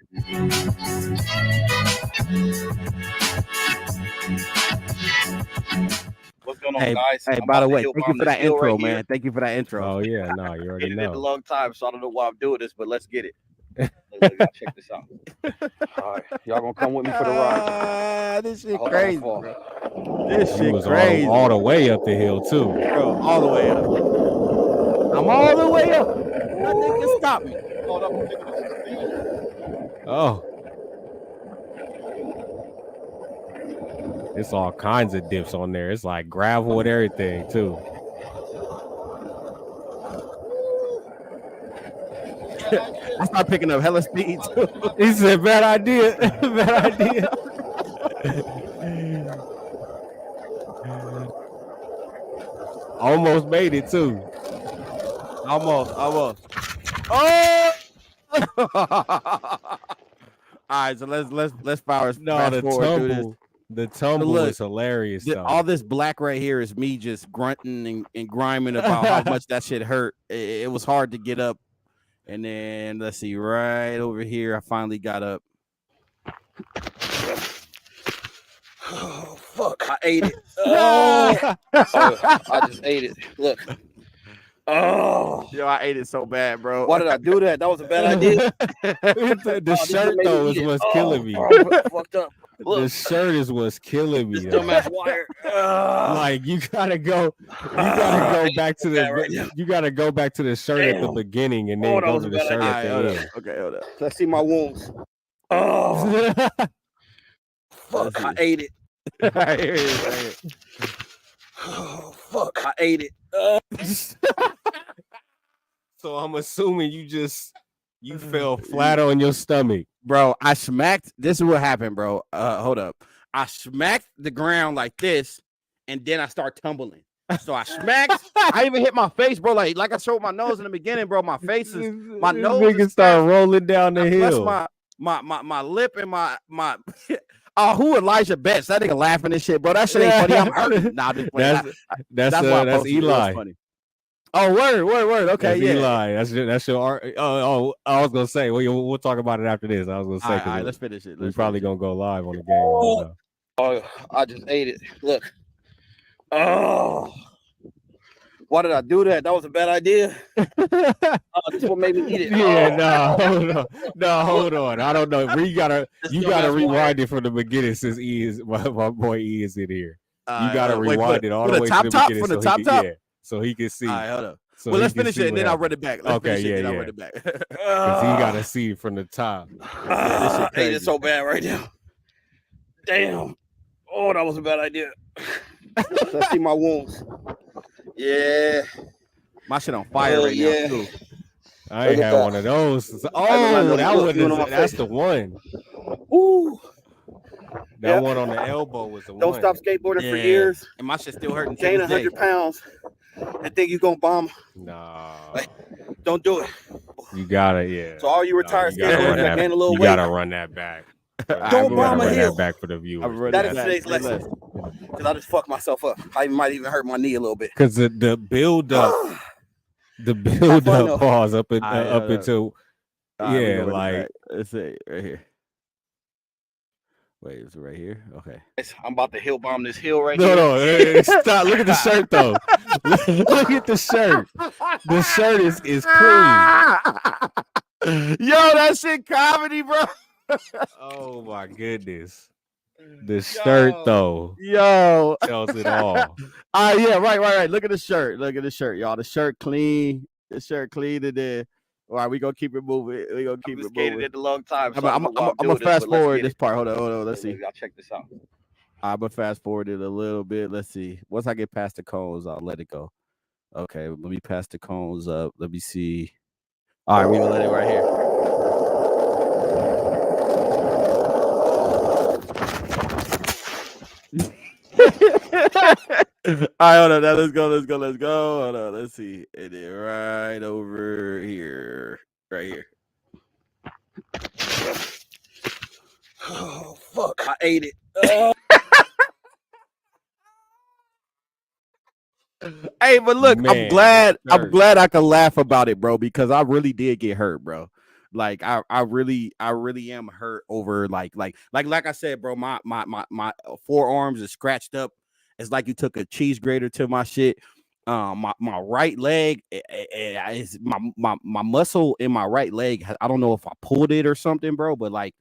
What's going on, guys? Hey, by the way, thank you for that intro, man. Thank you for that intro. Oh yeah, no, you already know. It a long time, so I don't know why I'm doing this, but let's get it. Check this out. All right, y'all gonna come with me for the ride? This shit crazy, bro. This shit crazy. All the way up the hill too, bro. All the way up. I'm all the way up. Nothing can stop me. Oh. It's all kinds of dips on there. It's like gravel and everything too. I start picking up hella speed too. He said, bad idea. Bad idea. Almost made it too. Almost. Oh! All right, so let's fast forward through this. The tumble is hilarious. All this black right here is me just grunting and griming about how much that shit hurt. It was hard to get up. And then let's see, right over here, I finally got up. Oh, fuck. I ate it. Oh, I just ate it. Look. Oh, yo, I ate it so bad, bro. Why did I do that? That was a bad idea. the shirt though is what's killing me. Fucked up. Look. The shirt is what's killing me. This dumbass wire. Like you gotta go back to the you gotta go back to the shirt at the beginning and then go to the shirt at the end. Okay, hold up. Let's see my wounds. Oh, fuck! I ate it. I hear it. Oh, fuck! I ate it. So I'm assuming you fell flat on your stomach. Bro, I smacked. This is what happened, bro. Hold up. I smacked the ground like this, and then I start tumbling. So I smacked. I even hit my face, bro. Like I showed my nose in the beginning, bro. My face is my nose. Nigga start rolling down the hill. My lip and my oh, who Elijah Betts? That nigga laughing and shit, bro. That shit ain't funny. I'm hurting. Nah, that's Eli. Funny. Oh, word. Okay, that's Eli. That's your art. Oh, I was gonna say. Well, we'll talk about it after this. I was gonna say. All right, let's finish it. We're probably gonna go live on the game. Oh, I just ate it. Look. Oh, Why did I do that? That was a bad idea. This is what made me eat it. Yeah, hold on. I don't know. You gotta rewind it from the beginning since my boy E is in here. You gotta rewind it all the way to the beginning. From the top. Yeah, so he can see. All right, hold up. So well, let's finish it and then I'll run it back. I'll run it back. Because he gotta see it from the top. I hate it so bad right now. Damn. Oh, that was a bad idea. Let's see my wounds. Yeah. My shit on fire right now too. I ain't had one of those. Oh, that's the one. Ooh. That one on the elbow was the one. Don't stop skateboarding for years. And my shit still hurting. Gain 100 pounds. And think you gonna bomb. Nah. Like, don't do it. You gotta, So all you retired skateboarders that gain a little weight. You gotta run that back. Don't bomb a hill. That back for the viewers. That is today's lesson. Because I just fucked myself up. I might even hurt my knee a little bit. Because the build up, pause up until like let's see right here. Wait, is it right here? Okay. I'm about to hill bomb this hill right here. No, stop. Look at the shirt though. Look at the shirt. The shirt is clean. Yo, that shit comedy, bro. Oh my goodness. The shirt though. Yo. Tells it all. Yeah, right. Look at the shirt. Y'all. The shirt clean. Today. All right, we gonna keep it moving. We gonna keep it moving. It a long time. So I'm gonna fast forward this part. Hold on. Let's see. I'll check this out. I'm gonna fast forward it a little bit. Let's see. Once I get past the cones, I'll let it go. Okay, let me pass the cones up. Let me see. All right, we're gonna let it right here. All right, hold on. Now let's go. Hold on. Let's see. And then right over here. Right here. Oh, fuck. I ate it. Hey, but look, Man, I'm glad I can laugh about it, bro, because I really did get hurt, bro. Like I really am hurt over like I said, bro, my forearms is scratched up. It's like you took a cheese grater to my shit. My right leg is my muscle in my right leg. I don't know if I pulled it or something, bro, but like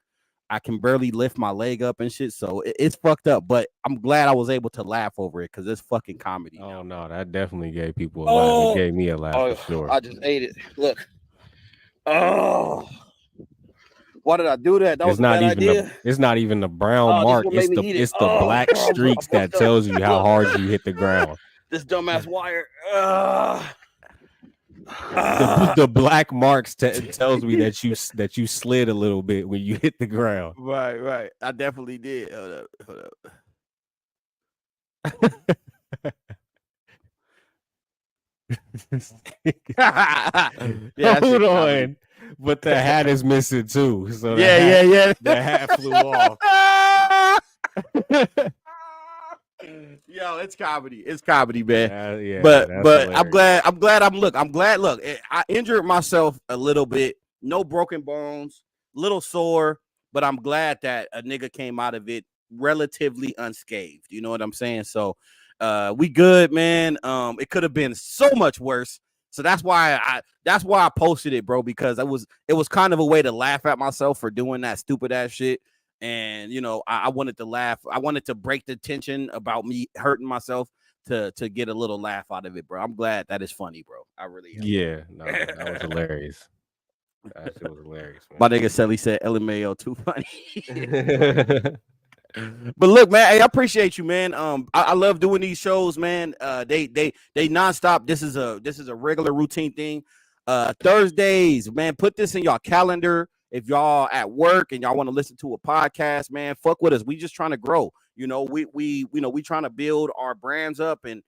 I can barely lift my leg up and shit. So it's fucked up, but I'm glad I was able to laugh over it because it's fucking comedy. Oh no, that definitely gave people a laugh. It gave me a laugh for sure. I just ate it. Look. Oh. Why did I do that? That was a bad idea. It's not even the brown mark. It's the black streaks that tells you how hard you hit the ground. This dumbass wire. The black marks tells me that you slid a little bit when you hit the ground. Right. I definitely did. Hold up. Hold on. But the hat is missing too. So yeah. The hat flew off. Yo, it's comedy, man. But hilarious. I'm glad. Look, I injured myself a little bit. No broken bones, little sore, but I'm glad that a nigga came out of it relatively unscathed. You know what I'm saying? So, we good, man. It could have been so much worse. So that's why I posted it, bro, because it was kind of a way to laugh at myself for doing that stupid ass shit. And you know, I wanted to laugh. I wanted to break the tension about me hurting myself to get a little laugh out of it, bro. I'm glad that is funny, bro. I really am. Yeah, no, that was hilarious. That shit was hilarious, man. My nigga Sally said LMAO too funny. But look, man, hey, I appreciate you, man. I love doing these shows, man. They nonstop. This is a regular routine thing. Thursdays, man, put this in y'all calendar. If y'all at work and y'all want to listen to a podcast, man, fuck with us. We just trying to grow. You know, we trying to build our brands up, and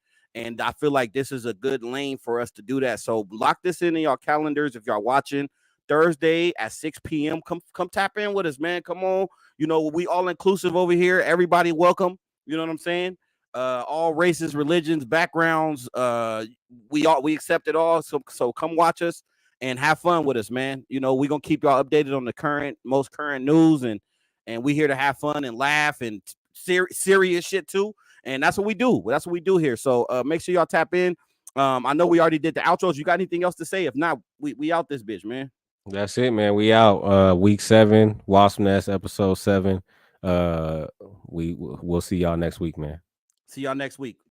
I feel like this is a good lane for us to do that. So lock this in y'all calendars if y'all watching. Thursday at 6 p.m. Come tap in with us, man. Come on. You know, we all inclusive over here. Everybody welcome. You know what I'm saying? All races, religions, backgrounds. We accept it all. So come watch us and have fun with us, man. You know, we're gonna keep y'all updated on the most current news, and we here to have fun and laugh and serious shit too. And that's what we do. That's what we do here. So make sure y'all tap in. I know we already did the outros. You got anything else to say? If not, we out this bitch, man. That's it, man. We out. Week 7, WSP Nest, episode 7. We'll see y'all next week, man. See y'all next week.